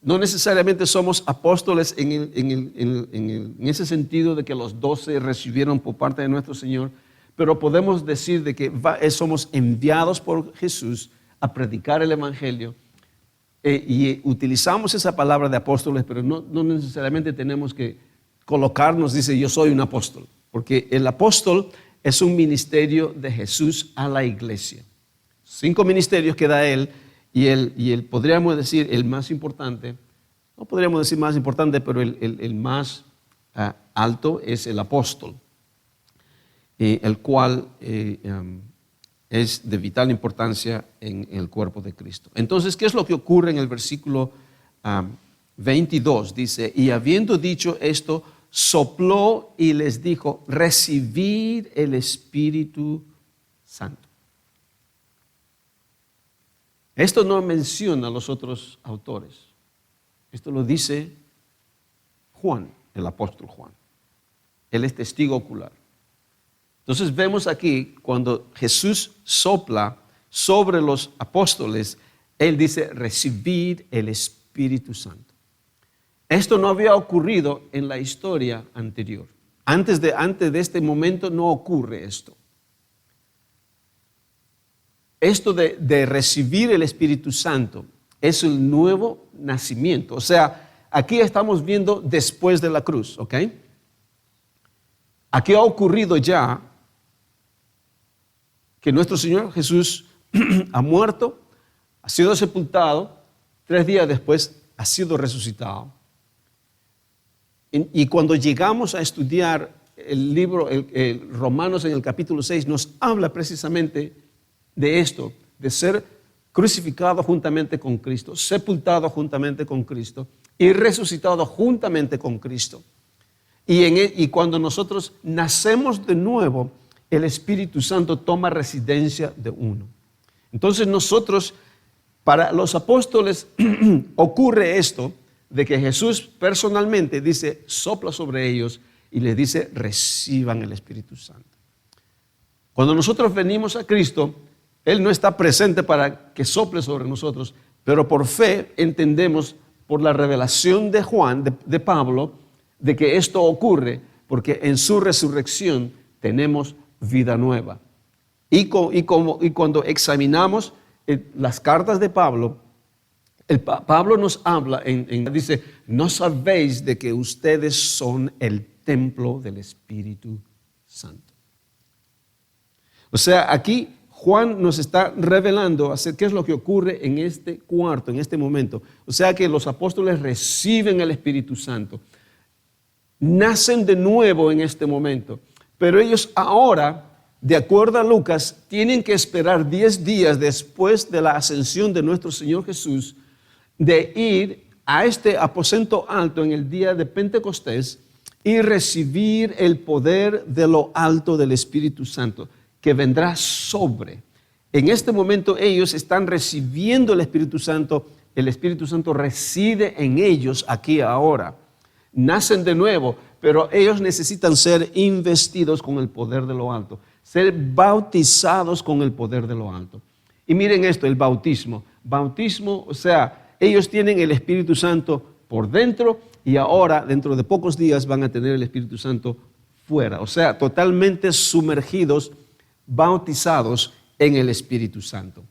no necesariamente somos apóstoles en ese sentido de que los 12 recibieron por parte de nuestro Señor, pero podemos decir de que somos enviados por Jesús a predicar el Evangelio. Y utilizamos esa palabra de apóstoles, pero no necesariamente tenemos que colocarnos, dice, yo soy un apóstol, porque el apóstol es un ministerio de Jesús a la iglesia. 5 ministerios que da Él, y el podríamos decir el más importante, no podríamos decir más importante, pero el más alto es el apóstol, el cual es de vital importancia en el cuerpo de Cristo. Entonces, ¿qué es lo que ocurre en el versículo 22? Dice, y habiendo dicho esto, sopló y les dijo, recibid el Espíritu Santo. Esto no menciona a los otros autores. Esto lo dice Juan, el apóstol Juan. Él es testigo ocular. Entonces vemos aquí, cuando Jesús sopla sobre los apóstoles, Él dice, recibid el Espíritu Santo. Esto no había ocurrido en la historia anterior. Antes de este momento no ocurre esto. Esto de recibir el Espíritu Santo es el nuevo nacimiento. O sea, aquí estamos viendo después de la cruz, ¿ok? Aquí ha ocurrido ya que nuestro Señor Jesús ha muerto, ha sido sepultado, 3 días después ha sido resucitado. Y cuando llegamos a estudiar el libro Romanos en el capítulo 6, nos habla precisamente de esto, de ser crucificado juntamente con Cristo, sepultado juntamente con Cristo y resucitado juntamente con Cristo. Y cuando nosotros nacemos de nuevo, el Espíritu Santo toma residencia de uno. Entonces nosotros, para los apóstoles, ocurre esto, de que Jesús personalmente dice, sopla sobre ellos y les dice, reciban el Espíritu Santo. Cuando nosotros venimos a Cristo, Él no está presente para que sople sobre nosotros, pero por fe entendemos por la revelación de Juan, de Pablo, de que esto ocurre porque en su resurrección tenemos vida nueva. Y cuando examinamos las cartas de Pablo, Pablo nos habla, dice, no sabéis de que ustedes son el templo del Espíritu Santo. O sea, aquí Juan nos está revelando qué es lo que ocurre en este cuarto, en este momento. O sea que los apóstoles reciben el Espíritu Santo, nacen de nuevo en este momento, pero ellos ahora, de acuerdo a Lucas, tienen que esperar 10 días después de la ascensión de nuestro Señor Jesús, de ir a este aposento alto en el día de Pentecostés y recibir el poder de lo alto del Espíritu Santo, que vendrá sobre. En este momento ellos están recibiendo el Espíritu Santo reside en ellos aquí ahora. Nacen de nuevo, pero ellos necesitan ser investidos con el poder de lo alto, ser bautizados con el poder de lo alto. Y miren esto, el bautismo, o sea, ellos tienen el Espíritu Santo por dentro y ahora, dentro de pocos días, van a tener el Espíritu Santo fuera. O sea, totalmente sumergidos, bautizados en el Espíritu Santo.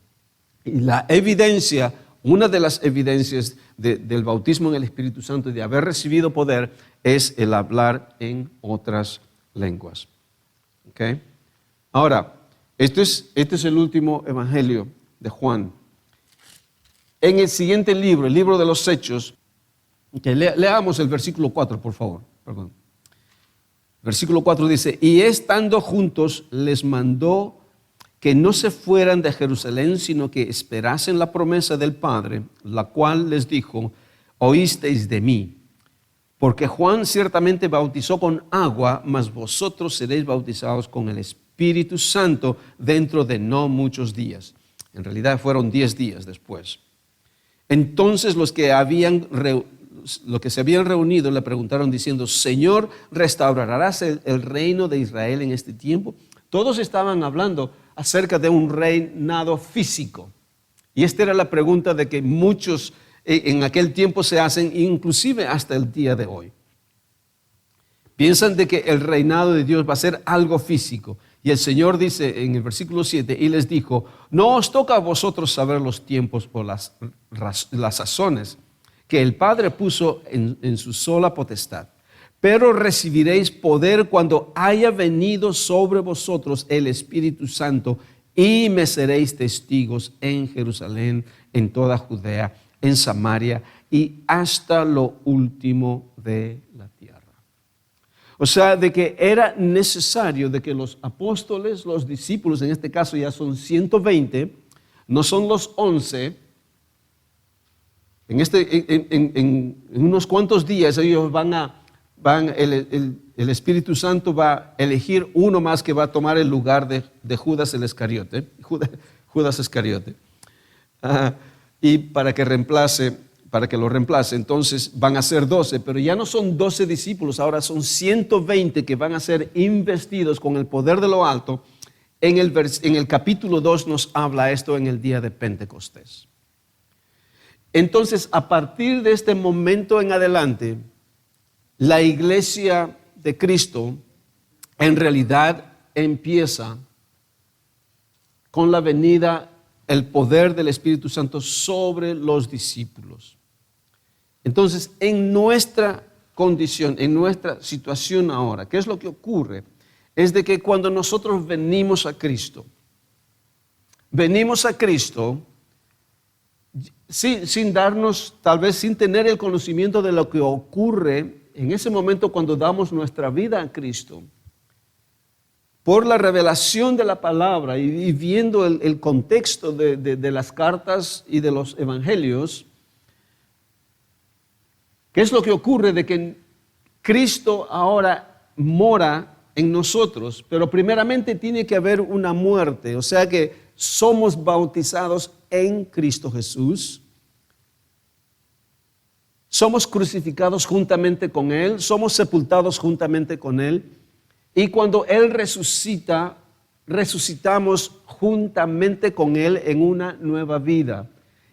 Y la evidencia Una de las evidencias del bautismo en el Espíritu Santo y de haber recibido poder es el hablar en otras lenguas. ¿Okay? Ahora, este es el último evangelio de Juan. En el siguiente libro, el libro de los Hechos, que leamos el versículo 4, por favor. Perdón. Versículo 4 dice, y estando juntos les mandó que no se fueran de Jerusalén, sino que esperasen la promesa del Padre, la cual les dijo, oísteis de mí. Porque Juan ciertamente bautizó con agua, mas vosotros seréis bautizados con el Espíritu Santo dentro de no muchos días. En realidad fueron 10 días después. Entonces los que se habían reunido le preguntaron diciendo, Señor, ¿restaurarás el reino de Israel en este tiempo? Todos estaban hablando acerca de un reinado físico. Y esta era la pregunta de que muchos en aquel tiempo se hacen, inclusive hasta el día de hoy. Piensan de que el reinado de Dios va a ser algo físico. Y el Señor dice en el versículo 7, y les dijo, no os toca a vosotros saber los tiempos o las sazones que el Padre puso en su sola potestad. Pero recibiréis poder cuando haya venido sobre vosotros el Espíritu Santo y me seréis testigos en Jerusalén, en toda Judea, en Samaria y hasta lo último de la tierra. O sea, de que era necesario de que los apóstoles, los discípulos, en este caso ya son 120, no son los 11. En unos cuantos días ellos el Espíritu Santo va a elegir uno más que va a tomar el lugar de Judas el Iscariote, Judas Iscariote, y para que lo reemplace, entonces van a ser 12, pero ya no son 12 discípulos, ahora son 120 que van a ser investidos con el poder de lo alto. En el capítulo 2 nos habla esto en el día de Pentecostés. Entonces, a partir de este momento en adelante, la iglesia de Cristo en realidad empieza con la venida, el poder del Espíritu Santo sobre los discípulos. Entonces, en nuestra condición, en nuestra situación ahora, ¿qué es lo que ocurre? Es de que cuando nosotros venimos a Cristo sin darnos, tal vez sin tener el conocimiento de lo que ocurre en ese momento cuando damos nuestra vida a Cristo, por la revelación de la palabra y viendo el contexto de las cartas y de los evangelios, ¿qué es lo que ocurre? De que Cristo ahora mora en nosotros, pero primeramente tiene que haber una muerte, o sea que somos bautizados en Cristo Jesús. Somos crucificados juntamente con Él, somos sepultados juntamente con Él, y cuando Él resucita, resucitamos juntamente con Él en una nueva vida.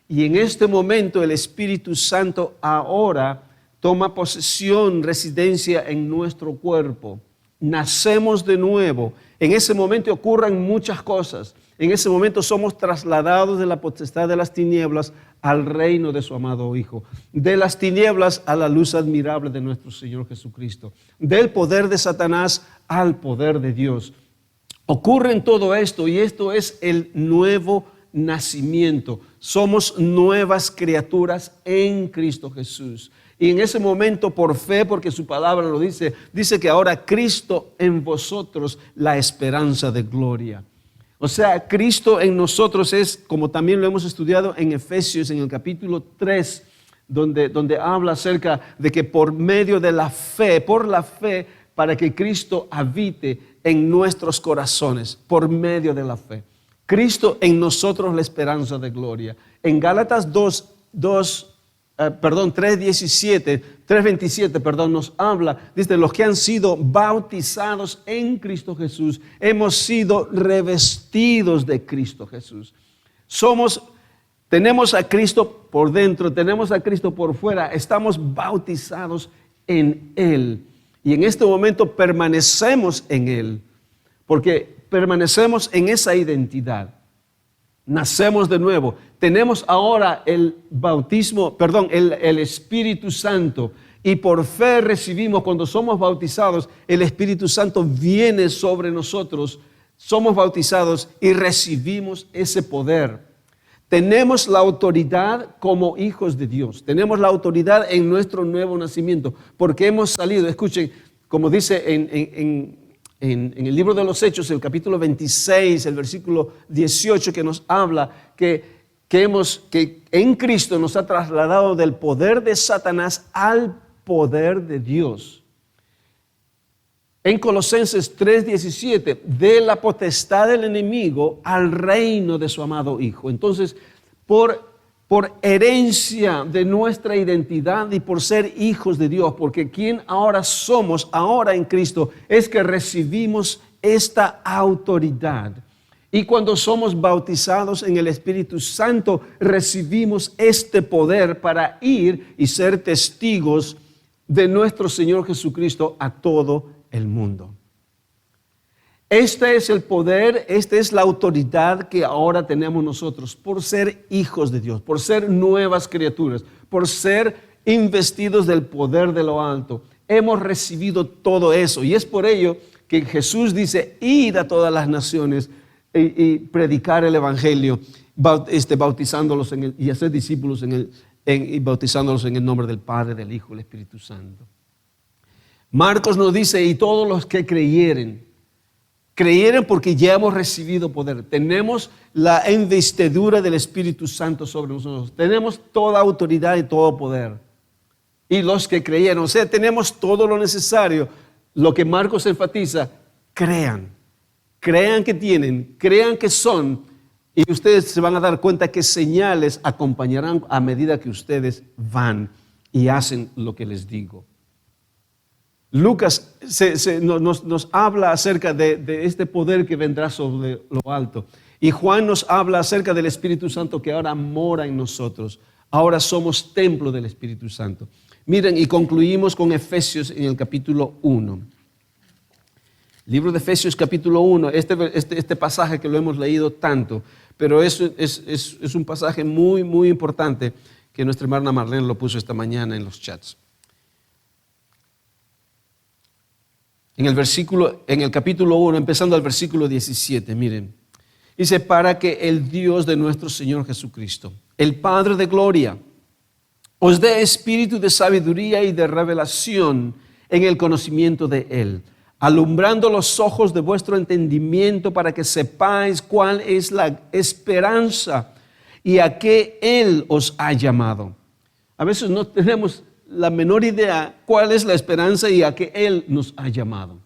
Y en este momento el Espíritu Santo ahora toma posesión, residencia en nuestro cuerpo. Nacemos de nuevo. En ese momento ocurren muchas cosas. En ese momento somos trasladados de la potestad de las tinieblas al reino de su amado Hijo, de las tinieblas a la luz admirable de nuestro Señor Jesucristo, del poder de Satanás al poder de Dios. Ocurre en todo esto y esto es el nuevo nacimiento. Somos nuevas criaturas en Cristo Jesús. Y en ese momento, por fe, porque su palabra lo dice que ahora Cristo en vosotros, la esperanza de gloria. O sea, Cristo en nosotros es, como también lo hemos estudiado en Efesios, en el capítulo 3, donde habla acerca de que por medio de la fe, para que Cristo habite en nuestros corazones, por medio de la fe. Cristo en nosotros, la esperanza de gloria. En Gálatas 3:27 nos habla, dice, los que han sido bautizados en Cristo Jesús, hemos sido revestidos de Cristo Jesús. Tenemos a Cristo por dentro, tenemos a Cristo por fuera, estamos bautizados en Él. Y en este momento permanecemos en Él, porque permanecemos en esa identidad. nacemos de nuevo. Tenemos ahora el bautismo, el Espíritu Santo. Y por fe recibimos, cuando somos bautizados, el Espíritu Santo viene sobre nosotros. Somos bautizados y recibimos ese poder. Tenemos la autoridad como hijos de Dios. Tenemos la autoridad en nuestro nuevo nacimiento. Porque hemos salido, escuchen, como dice en el libro de los Hechos, el capítulo 26, el versículo 18, que nos habla que en Cristo nos ha trasladado del poder de Satanás al poder de Dios. En Colosenses 3:17, de la potestad del enemigo al reino de su amado Hijo. Entonces, por herencia de nuestra identidad y por ser hijos de Dios, porque quien ahora somos, ahora en Cristo, es que recibimos esta autoridad. Y cuando somos bautizados en el Espíritu Santo, recibimos este poder para ir y ser testigos de nuestro Señor Jesucristo a todo el mundo. Este es el poder, esta es la autoridad que ahora tenemos nosotros por ser hijos de Dios, por ser nuevas criaturas, por ser investidos del poder de lo alto. Hemos recibido todo eso y es por ello que Jesús dice, id a todas las naciones y predicar el Evangelio, bautizándolos y hacer discípulos y bautizándolos en el nombre del Padre, del Hijo y del Espíritu Santo. Marcos nos dice, y todos los que creyeren porque ya hemos recibido poder. Tenemos la investidura del Espíritu Santo sobre nosotros. Tenemos toda autoridad y todo poder. Y los que creyeron, o sea, tenemos todo lo necesario. Lo que Marcos enfatiza, crean que tienen, crean que son, y ustedes se van a dar cuenta que señales acompañarán a medida que ustedes van y hacen lo que les digo. Lucas nos habla acerca de este poder que vendrá sobre lo alto. Y Juan nos habla acerca del Espíritu Santo que ahora mora en nosotros. Ahora somos templo del Espíritu Santo. Miren, y concluimos con Efesios en el capítulo 1. Libro de Efesios capítulo 1, este pasaje que lo hemos leído tanto, pero es un pasaje muy, muy importante que nuestra hermana Marlene lo puso esta mañana en los chats. En el capítulo 1, empezando al versículo 17, miren. Dice, para que el Dios de nuestro Señor Jesucristo, el Padre de gloria, os dé espíritu de sabiduría y de revelación en el conocimiento de Él, alumbrando los ojos de vuestro entendimiento para que sepáis cuál es la esperanza y a qué Él os ha llamado. A veces no tenemos la menor idea cuál es la esperanza y a qué Él nos ha llamado.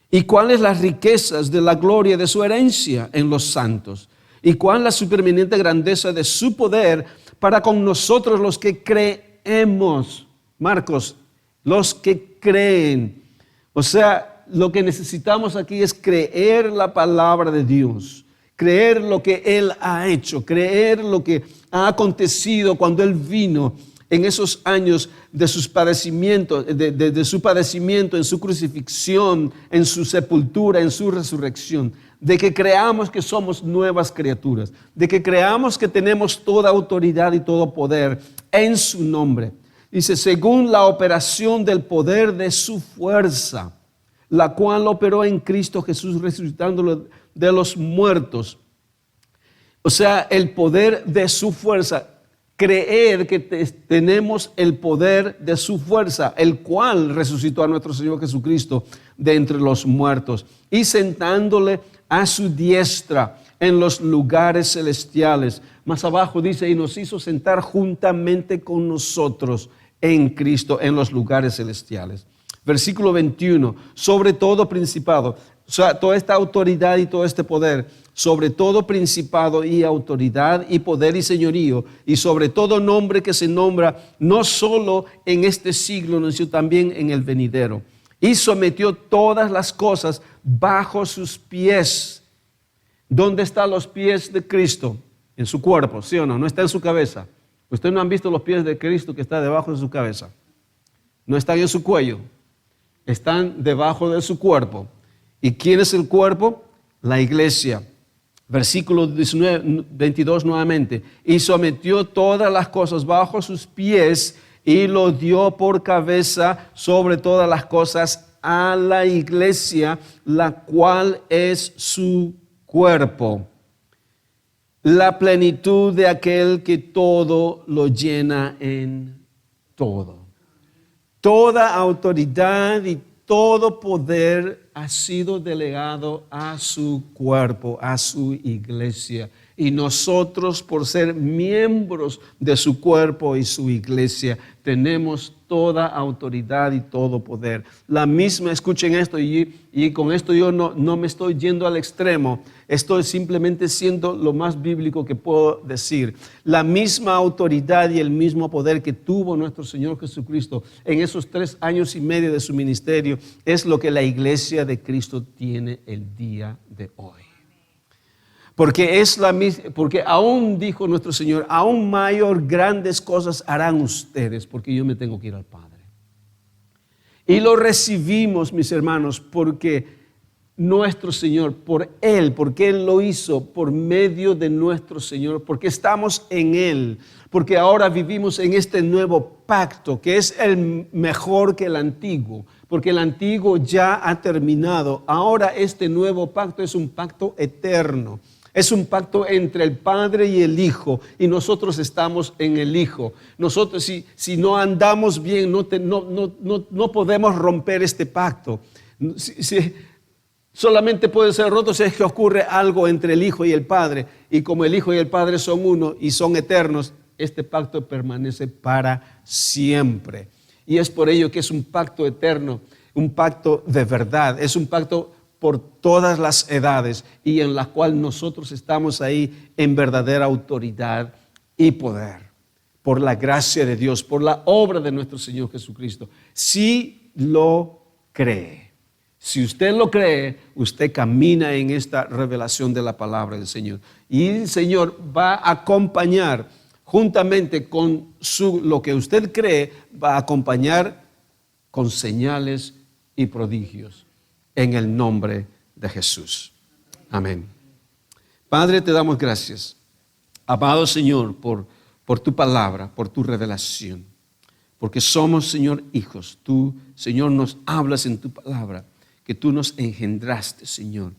Y cuáles las riquezas de la gloria de su herencia en los santos. Y cuál la supereminente grandeza de su poder para con nosotros los que creemos. Marcos, los que creen. O sea, lo que necesitamos aquí es creer la palabra de Dios. Creer lo que Él ha hecho. Creer lo que ha acontecido cuando Él vino en esos años de sus padecimientos, de su padecimiento, en su crucifixión, en su sepultura, en su resurrección, de que creamos que somos nuevas criaturas, de que creamos que tenemos toda autoridad y todo poder en su nombre. Dice, según la operación del poder de su fuerza, la cual operó en Cristo Jesús resucitándolo de los muertos. O sea, el poder de su fuerza. Creer que tenemos el poder de su fuerza, el cual resucitó a nuestro Señor Jesucristo de entre los muertos y sentándole a su diestra en los lugares celestiales. Más abajo dice, y nos hizo sentar juntamente con nosotros en Cristo en los lugares celestiales. Versículo 21, sobre todo principado, o sea, toda esta autoridad y todo este poder, sobre todo principado y autoridad y poder y señorío, y sobre todo nombre que se nombra no solo en este siglo, sino también en el venidero. Y sometió todas las cosas bajo sus pies. ¿Dónde están los pies de Cristo? En su cuerpo, ¿sí o no? No está en su cabeza. Ustedes no han visto los pies de Cristo que está debajo de su cabeza. No están en su cuello. Están debajo de su cuerpo. ¿Y quién es el cuerpo? La iglesia. Versículo 22 nuevamente. Y sometió todas las cosas bajo sus pies y lo dio por cabeza sobre todas las cosas a la iglesia, la cual es su cuerpo, la plenitud de aquel que todo lo llena en todo. Toda autoridad y todo poder ha sido delegado a su cuerpo, a su iglesia. Y nosotros, por ser miembros de su cuerpo y su iglesia, tenemos toda autoridad y todo poder. La misma, escuchen esto, y con esto yo no me estoy yendo al extremo, estoy simplemente siendo lo más bíblico que puedo decir. La misma autoridad y el mismo poder que tuvo nuestro Señor Jesucristo en esos 3 años y medio de su ministerio es lo que la iglesia de Cristo tiene el día de hoy. Porque porque aún dijo nuestro Señor, aún mayor grandes cosas harán ustedes, porque yo me tengo que ir al Padre. Y lo recibimos, mis hermanos, porque nuestro Señor, porque Él lo hizo por medio de nuestro Señor, porque estamos en Él, porque ahora vivimos en este nuevo pacto, que es el mejor que el antiguo, porque el antiguo ya ha terminado. Ahora este nuevo pacto es un pacto eterno. Es un pacto entre el Padre y el Hijo, y nosotros estamos en el Hijo. Nosotros, si no andamos bien, no podemos romper este pacto. Solamente puede ser roto si es que ocurre algo entre el Hijo y el Padre, y como el Hijo y el Padre son uno y son eternos, este pacto permanece para siempre. Y es por ello que es un pacto eterno, un pacto de verdad, es un pacto por todas las edades y en la cual nosotros estamos ahí en verdadera autoridad y poder, por la gracia de Dios, por la obra de nuestro Señor Jesucristo. Si lo cree, si usted lo cree, usted camina en esta revelación de la palabra del Señor. Y el Señor va a acompañar, juntamente con lo que usted cree, va a acompañar con señales y prodigios. En el nombre de Jesús. Amén. Padre, te damos gracias. Amado Señor, por tu palabra, por tu revelación. Porque somos, Señor, hijos. Tú, Señor, nos hablas en tu palabra, que tú nos engendraste, Señor.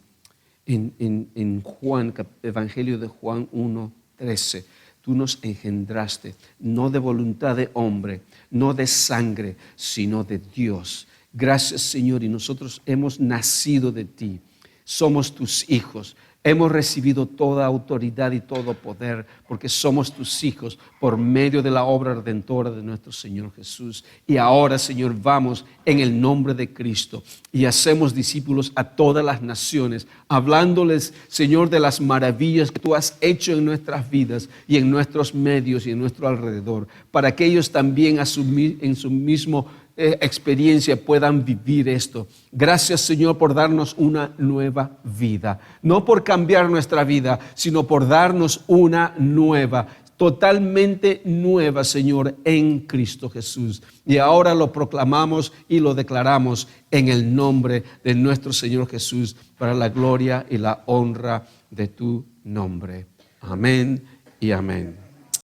En Juan, Evangelio de Juan 1:13. Tú nos engendraste, no de voluntad de hombre, no de sangre, sino de Dios. Gracias, Señor, y nosotros hemos nacido de ti. Somos tus hijos. Hemos recibido toda autoridad y todo poder porque somos tus hijos por medio de la obra redentora de nuestro Señor Jesús. Y ahora, Señor, vamos en el nombre de Cristo y hacemos discípulos a todas las naciones, hablándoles, Señor, de las maravillas que tú has hecho en nuestras vidas y en nuestros medios y en nuestro alrededor, para que ellos también en su mismo experiencia puedan vivir esto. Gracias, Señor, por darnos una nueva vida. No por cambiar nuestra vida, sino por darnos una nueva, totalmente nueva, Señor, en Cristo Jesús. Y ahora lo proclamamos y lo declaramos en el nombre de nuestro Señor Jesús, para la gloria y la honra de tu nombre. Amén y amén.